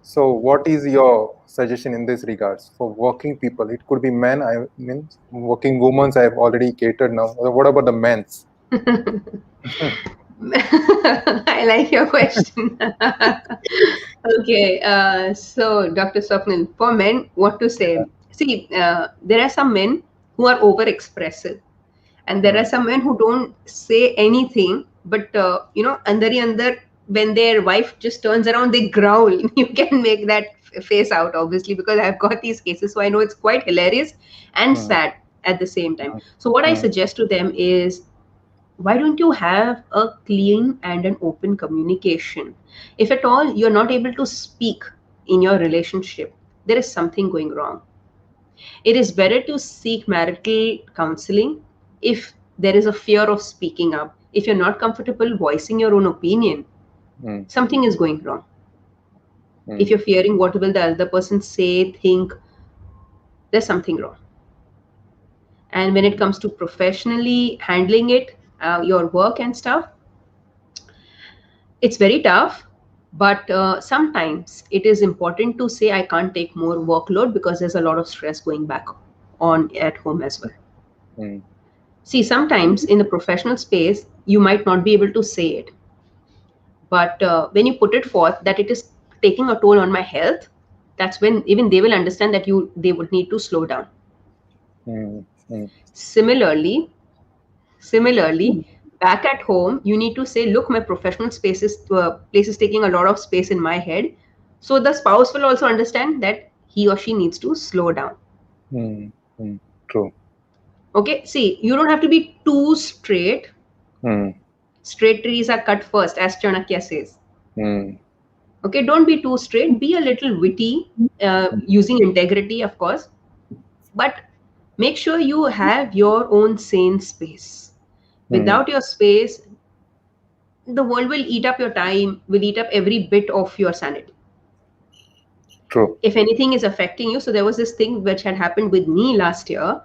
So, what is your suggestion in this regards for working people? It could be men. I mean, working women's. I have already catered now. What about the men's? I like your question. Okay, so Dr. Swapnil, for men, what to say? See, there are some men who are over expressive, and there are Mm. some men who don't say anything, but andar hi andar, when their wife just turns around, they growl. You can make that face out, obviously, because I've got these cases, so I know it's quite hilarious and Mm. sad at the same time. So what I Mm. suggest to them is, why don't you have a clean and an open communication? If at all you're not able to speak in your relationship, there is something going wrong. It is better to seek marital counseling if there is a fear of speaking up. If you're not comfortable voicing your own opinion, Mm. something is going wrong. If Mm. you're fearing what will the other person say, think, there's something wrong. And when it comes to professionally handling it, your work and stuff, it's very tough, but sometimes it is important to say, I can't take more workload because there's a lot of stress going back on at home as well. Mm. See, sometimes in the professional space, you might not be able to say it, but when you put it forth that it is taking a toll on my health, that's when even they will understand that they would need to slow down. Mm. Mm. Similarly, back at home, you need to say, look, my professional place is taking a lot of space in my head. So the spouse will also understand that he or she needs to slow down. Mm. Mm. True. Okay, see, you don't have to be too straight. Mm. Straight trees are cut first, as Chanakya says. Mm. Okay, don't be too straight. Be a little witty, using integrity, of course, but make sure you have your own sane space. Hmm. Without your space, the world will eat up your time, will eat up every bit of your sanity. True. If anything is affecting you, so there was this thing which had happened with me last year,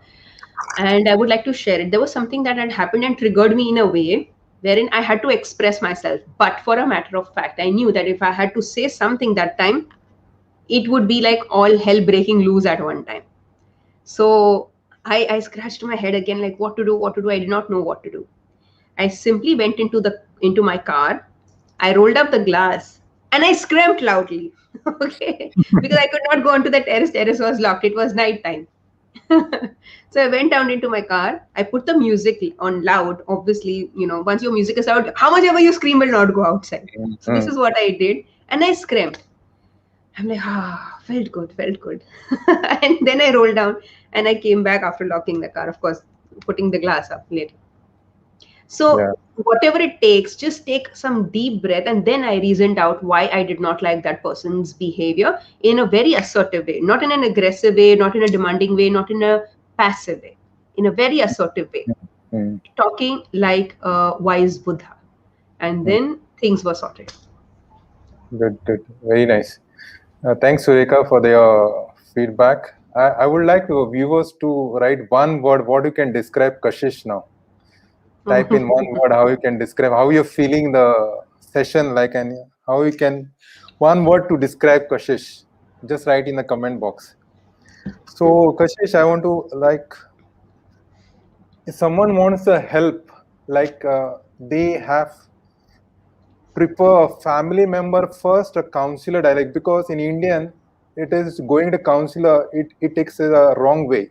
and I would like to share it. There was something that had happened and triggered me in a way wherein I had to express myself. But for a matter of fact, I knew that if I had to say something that time, it would be like all hell breaking loose at one time. So I scratched my head again, like what to do, what to do. I did not know what to do. I simply went into my car. I rolled up the glass and I screamed loudly. Okay, because I could not go onto the terrace. Terrace was locked. It was night time. So I went down into my car. I put the music on loud. Obviously, once your music is out, how much ever you scream will not go outside. So this Hmm. is what I did, and I screamed. I'm like, felt good, felt good. And then I rolled down and I came back after locking the car, of course, putting the glass up later. Yeah. So, whatever it takes, just take some deep breath. And then I reasoned out why I did not like that person's behavior in a very assertive way, not in an aggressive way, not in a demanding way, not in a passive way, in a very assertive way, Hmm. talking like a wise Buddha. And Hmm. then things were sorted. Good, good. Very nice. Thanks, Sureka, for your feedback. I would like to viewers to write one word what you can describe Kashish now. Type in one word how you can describe how you're feeling the session like, and how you can one word to describe Kashish. Just write in the comment box. So Kashish, I want to like if someone wants a help, like they have prefer a family member first, a counselor direct, because in Indian it is going to counselor, it takes a wrong way.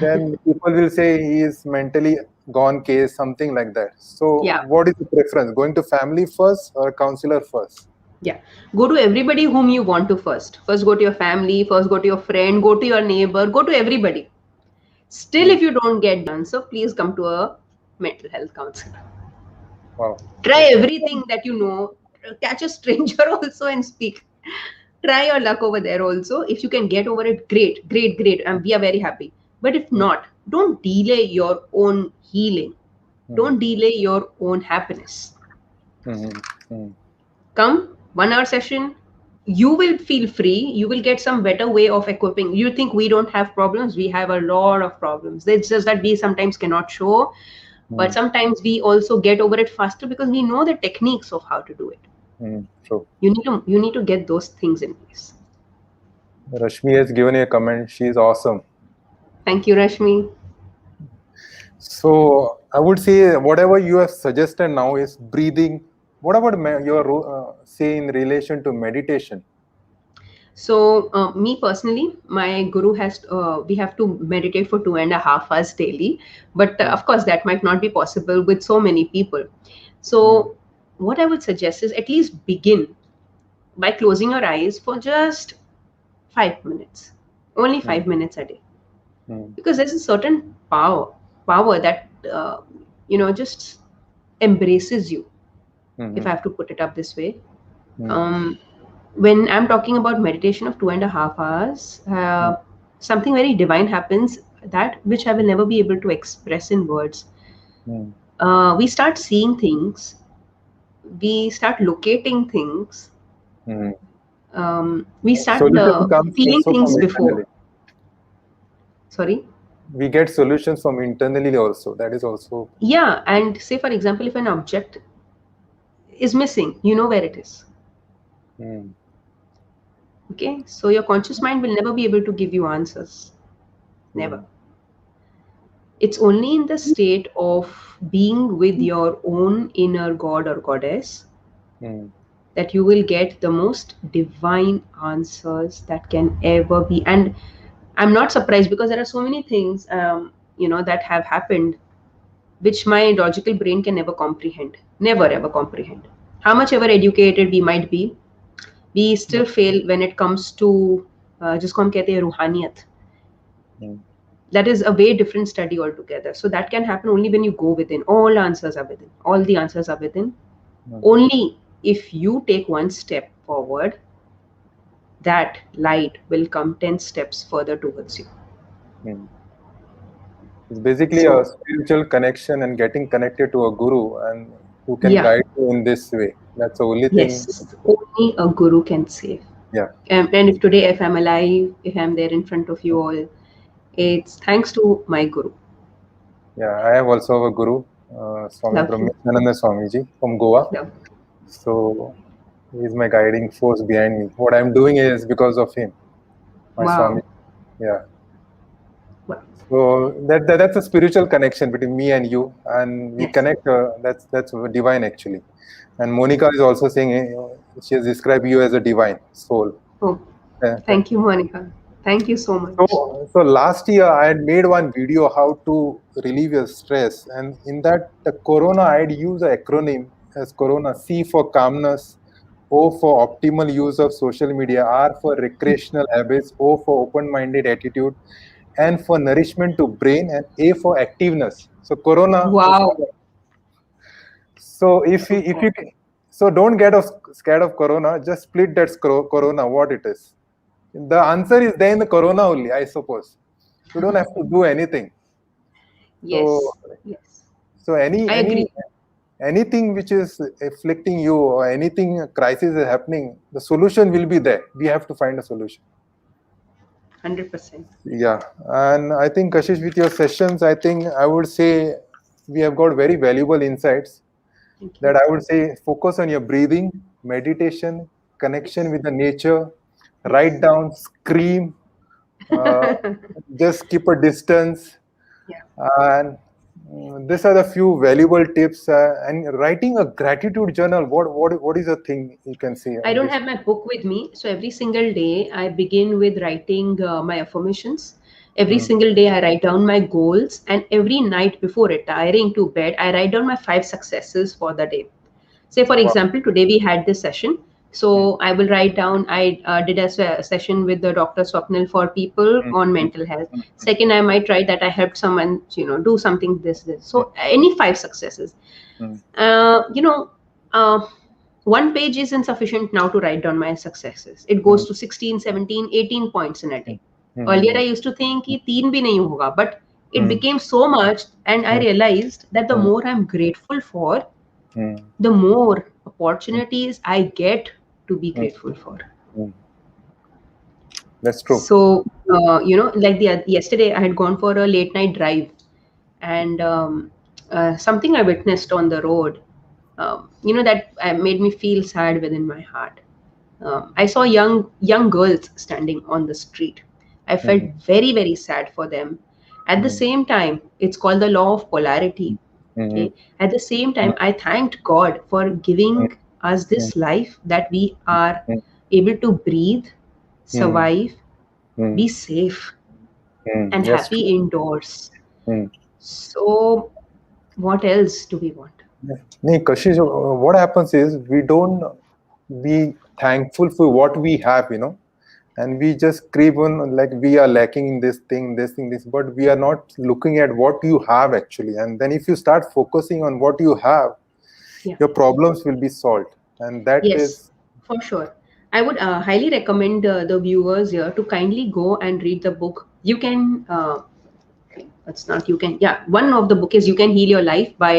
Then people will say he is mentally gone case, something like that. So Yeah. what is the preference? Going to family first or counselor first? Yeah. Go to everybody whom you want to first. First, go to your family, first, go to your friend, go to your neighbor, go to everybody. Still, Hmm. if you don't get the answer, please come to a mental health counselor. Wow. Try everything that you know. Catch a stranger also and speak. Try your luck over there also. If you can get over it, great, great, great. And we are very happy. But if Hmm. not, don't delay your own healing. Hmm. Don't delay your own happiness. Hmm. Hmm. Come 1 hour session, you will feel free, you will get some better way of equipping. You think we don't have problems? We have a lot of problems. It's just that we sometimes cannot show, but Hmm. sometimes we also get over it faster because we know the techniques of how to do it. Hmm. So You need to get those things in place. Rashmi has given a comment. She is awesome. Thank you, Rashmi. So I would say whatever you have suggested now is breathing. What about your say in relation to meditation? So, me personally, my guru has, we have to meditate for 2.5 hours daily. But Hmm. of course, that might not be possible with so many people. Hmm. So, what I would suggest is at least begin by closing your eyes for just 5 minutes, only Hmm. 5 minutes a day. Hmm. Because there's a certain power that, just embraces you, if I Hmm. have to put it up this way. Hmm. Um, when I'm talking about meditation of 2.5 hours, Hmm. something very divine happens, that which I will never be able to express in words. Hmm. We start seeing things, we start locating things, Hmm. we start Solution comes feeling also things from before. internally. Sorry. We get solutions from internally also. That is also. Yeah, and say for example, if an object is missing, you know where it is. Hmm. Okay, so your conscious mind will never be able to give you answers. Never. Hmm. It's only in the state of being with your own inner god or goddess Hmm. that you will get the most divine answers that can ever be. And I'm not surprised because there are so many things, that have happened which my logical brain can never comprehend. Never ever comprehend. How much ever educated we might be, we still fail when it comes to जिसको हम कहते हैं रूहानियत. Hmm. That is a way different study altogether. So that can happen only when you go within. All answers are within. All the answers are within. Hmm. Only if you take one step forward, that light will come 10 steps further towards you. Hmm. It's basically a So, spiritual connection and getting connected to a guru and who can yeah, guide you in this way. That's the only thing. yes, only a guru can save. Yeah. And if today, if I'm alive, if I'm there in front of you all, it's thanks to my guru. Yeah. I have also a guru, Swami Lovely, Brahmananda Swamiji from Goa. lovely. So he's my guiding force behind me. What I'm doing is because of him, my Swami. Wow. Yeah. Wow. So that's a spiritual connection between me and you, and we Yes. connect. That's divine actually. And Monica is also saying she has described you as a divine soul. Oh, Yeah. thank you, Monica. Thank you so much. So last year I had made one video how to relieve your stress, and in that the Corona I had used an acronym as Corona: C for calmness, O for optimal use of social media, R for recreational habits, O for open-minded attitude, and for nourishment to brain, and A for activeness. So Corona is Wow. covered. So if you so don't get scared of Corona. Just split that Corona what it is. The answer is there in the Corona only, I suppose. You don't have to do anything. So Yes. Yes. so I agree. anything which is afflicting you or anything crisis is happening, the solution will be there. We have to find a solution. 100%. Yeah, and I think Kashish, with your sessions, I think I would say we have got very valuable insights. Thank you. That I would say focus on your breathing, meditation, connection with the nature, write down, scream, uh, just keep a distance, Yeah. and these are the few valuable tips. And writing a gratitude journal. What is a thing you can say I on don't this? have my book with me, so every single day I begin with writing my affirmations. Every Hmm. single day I write down my goals, and every night before retiring to bed, I write down my 5 successes for the day. Say, for Wow. example, today we had this session. Hmm. So I will write down, I did a session with the Dr. Swapnil for people Hmm. on Hmm. mental health. Hmm. Second, I might write that I helped someone, do something this. So any 5 successes. Hmm. Uh, you know, uh, one page is insufficient now to write down my successes. It Hmm. goes to 16, 17, 18 points in a Hmm. day. Earlier, Hmm. I used to think कि 3 भी नहीं होगा, but it Hmm. became so much, and I Hmm. realized that the Hmm. more I'm grateful for, Hmm. the more opportunities I get to be Hmm. grateful for. Hmm. That's true. So, like the yesterday, I had gone for a late night drive, and something I witnessed on the road, that made me feel sad within my heart. I saw young girls standing on the street. I felt Hmm. very very sad for them. At the Hmm. same time, it's called the law of polarity. Hmm. Okay. At the same time, I thanked God for Hmm. giving us Hmm. this life that we are Hmm. able to breathe, Hmm. survive, Hmm. be safe, Hmm. and That's happy true. indoors. Hmm. So, what else do we want? No, Kashish, what happens is we don't be thankful for what we have, and we just creep on like we are lacking in this thing, this, but we are not looking at what you have actually. And then if you start focusing on what you have, Yeah. your problems will be solved. And that Yes, is, for sure. I would highly recommend the viewers here to kindly go and read the book. You can, it's not you can, yeah. One of the book is "You Can Heal Your Life" by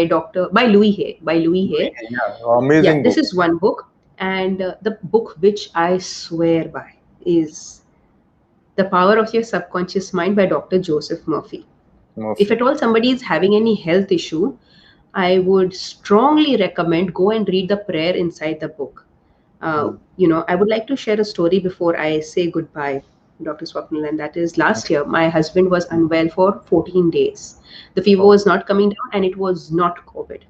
Louis Hay. By Louis Hay. yeah, Yeah, amazing this book. is one book, and the book which I swear by is "The Power of Your Subconscious Mind" by Dr. Joseph Murphy. If Murphy. at all somebody is having any health issue, I would strongly recommend go and read the prayer inside the book. Hmm. I would like to share a story before I say goodbye, Dr. Swapnil, and that is last year my husband was unwell for 14 days. The fever Oh. was not coming down, and it was not COVID.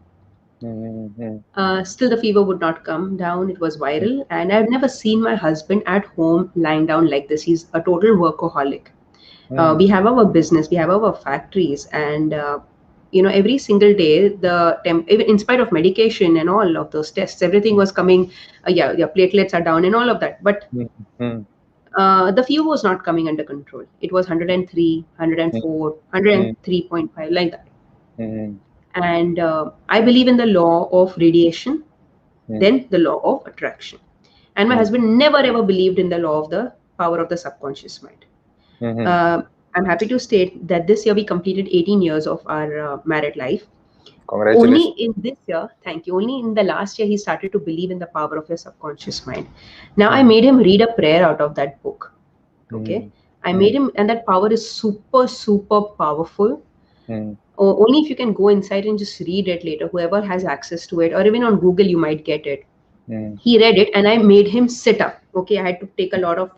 Hmm. Hmm. Still, the fever would not come down. It was viral, and I've never seen my husband at home lying down like this. He's a total workaholic. Hmm. We have our business, we have our factories, and every single day even in spite of medication and all of those tests, everything was coming. Yeah, your platelets are down and all of that, but Hmm. Hmm. the fever was not coming under control. It was 103, Hmm. 104, Hmm. 103.5, like that. Hmm. And I believe in the law of radiation, Hmm. then the law of attraction. And my Mm. husband never ever believed in the law of the power of the subconscious mind. Mhm. I'm happy to state that this year we completed 18 years of our married life. Only Congratulations. in this year, thank you, only in the last year he started to believe in the power of your subconscious mind. Now I Mm. made him read a prayer out of that book. Okay. Mm. I made Mm. him, and that power is super, super powerful. Mm. Only if you can go inside and just read it later, whoever has access to it, or even on Google, you might get it. Mm. He read it, and I made him sit up. Okay. I had to take a lot of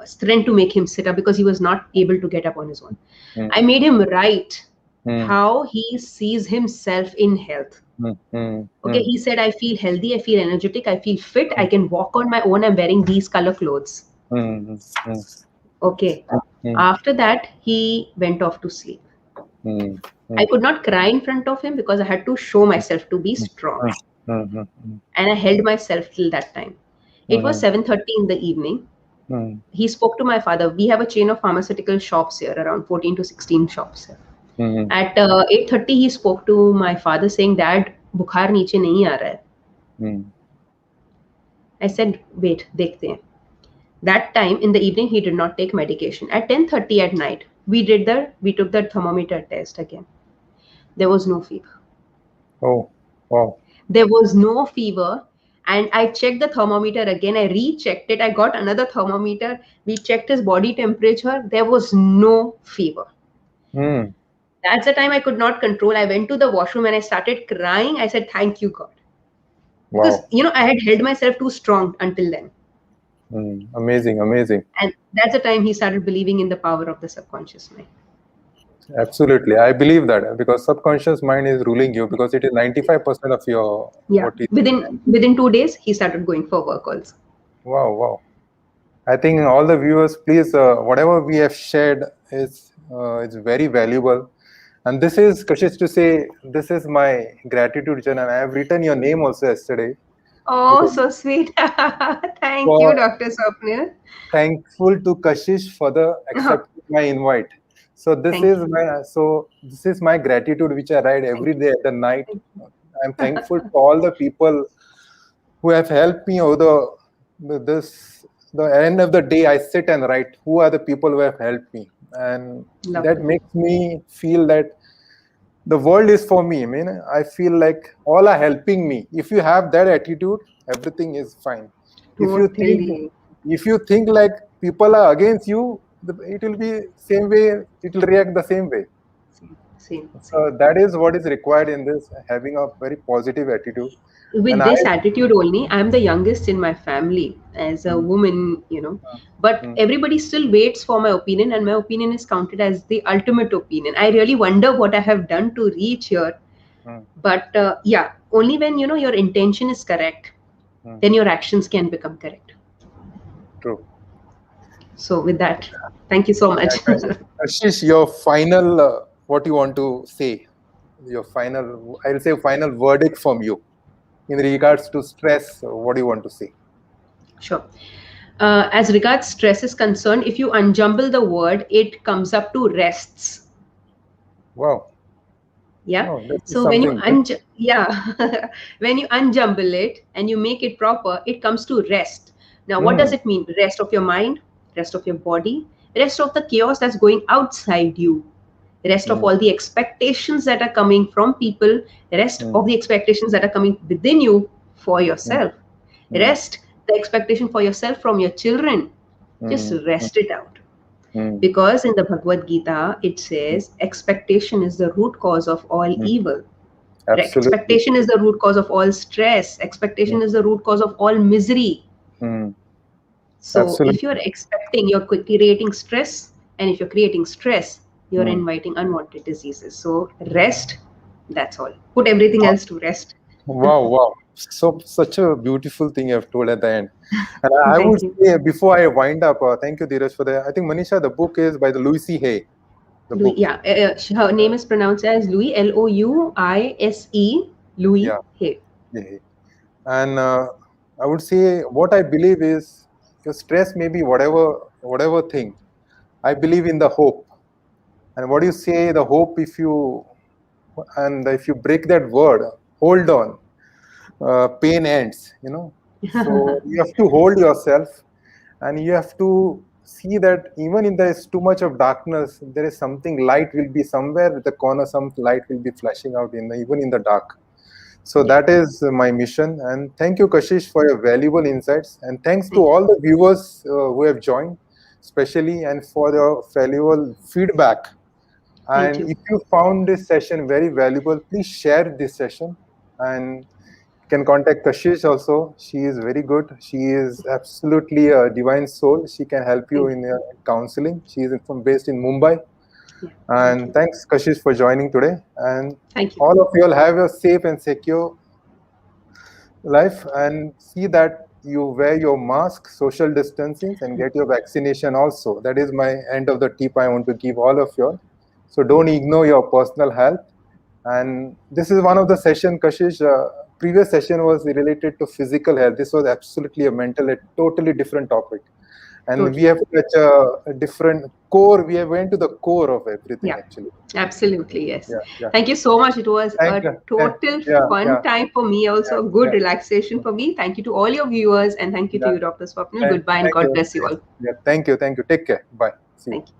strength to make him sit up because he was not able to get up on his own. I Mm. made him write Mm. how he sees himself in health. Mm. Mm. Okay, Mm. he said, I feel healthy, I feel energetic, I feel fit, I can walk on my own, I'm wearing these color clothes. Mm. Mm. Okay. Mm. After that, he went off to sleep. Mm. I Mm. could not cry in front of him because I had to show myself to be strong. Mm. Mm. And I held myself till that time. It was Mm. 7:30 in the evening. Mm. He spoke to my father. We have a chain of pharmaceutical shops here, around 14 to 16 shops here. Mm. At 8:30, he spoke to my father saying, Dad, बुखार नीचे नहीं आ रहा है. Mm. I said, wait, देखते हैं. That time in the evening, he did not take medication. At 10:30 at night, we took the thermometer test again. There was no fever. Oh, wow. There was no fever. And I checked the thermometer again. I rechecked it. I got another thermometer. We checked his body temperature. There was no fever. Mm. That's the time I could not control. I went to the washroom and I started crying. I said, thank you, God. Because, Wow. I had held myself too strong until then. Mm. Amazing, amazing. And that's the time he started believing in the power of the subconscious mind. Absolutely. I believe that because subconscious mind is ruling you because it is 95% of your Yeah. what is. Within 2 days, he started going for work also. Wow, wow. I think all the viewers, please, whatever we have shared is it's very valuable. And this is, Kashish, to say, this is my gratitude journal. I have written your name also yesterday Oh, because so sweet. Thank you, for Dr. Swapnil. thankful to Kashish for the accepting my invite. Thank you. So this is my gratitude which I write Thank every you. day at the night. Thank you. I'm thankful to all the people who have helped me over the end of the day. I sit and write who are the people who have helped me, and that Lovely. makes me feel that the world is for me. I mean, I feel like all are helping me. If you have that attitude, everything is fine. If you think Totally. if you think like people are against you, it will be same way. It will react the same way. Same. So that is what is required in this, having a very positive attitude. And With I, this attitude only, I'm the youngest in my family as a mm, woman. But mm, everybody still waits for my opinion, and my opinion is counted as the ultimate opinion. I really wonder what I have done to reach here. mm, But yeah, only when your intention is correct, mm, then your actions can become correct. true. So with that, thank you so much. Ashish, your final, what you want to say, your final, I'll say final verdict from you in regards to stress. What do you want to say? Sure. As regards stress is concerned, if you unjumble the word, it comes up to rests. Wow. Yeah. Oh, this is So when you something. yeah, when you unjumble it and you make it proper, it comes to rest. Now, what does Mm, it mean? Rest of your mind, rest of your body, rest of the chaos that's going outside you, rest of mm, all the expectations that are coming from people, rest mm, of the expectations that are coming within you for mm, yourself, mm, rest the expectation for yourself from your children. Just mm, rest it out. mm, Because in the Bhagavad Gita, it mm, says expectation is the root cause of all mm. evil. Absolutely. Expectation is the root cause of all stress. Mm, Expectation is the root cause of all misery. mm. So if you're Absolutely. expecting, you're creating stress. And if you're creating stress, you're Mm. inviting unwanted diseases. So rest, that's all. Put everything else to rest. Wow, wow. So such a beautiful thing you have told at the end. And I would Thank you. say before I wind up, thank you, Dheeraj, for that. I think Manisha, the book is by the Louis C. Hay. The Louis, book. yeah, her name is pronounced as Louis, Louise, Louis Yeah. Hay. Yeah. And I would say what I believe is your stress may be whatever thing. I believe in the hope. And what you say, the hope, if you break that word, hold on, pain ends. So you have to hold yourself, and you have to see that even if there is too much of darkness, there is something light will be somewhere at the corner, some light will be flashing out even in the dark. So Yeah. that is my mission. And thank you, Kashish, for your valuable insights. And thanks to Thank all the viewers who have joined, especially, and for your valuable feedback. thank And you. if you found this session very valuable, please share this session. And you can contact Kashish also. She is very good. She is absolutely a divine soul. She can help you Thank in counseling. She is based in Mumbai. you. Yeah. Thank And you. thanks, Kashish, for joining today. And Thank you. all of you all have a safe and secure life, and see that you wear your mask, social distancing, and get your vaccination also. That is my end of the tip I want to give all of you all. So don't ignore your personal health. And this is one of the session, Kashish. Previous session was related to physical health. This was absolutely a mental, a totally different topic. And we Totally. have such a different core. We have went to the core of everything Yeah. actually. Absolutely, yes. Yeah, yeah. Thank you so much. It was Thank a you. Yeah, total yeah, fun yeah, time for me, also a good yeah, relaxation yeah. for me. Thank you to all your viewers, and thank you to Yeah. you, Dr. Swapnil. Goodbye and Thank God you. bless you all. Yeah, thank you. Thank you. Take care. Bye. See you. Thank you.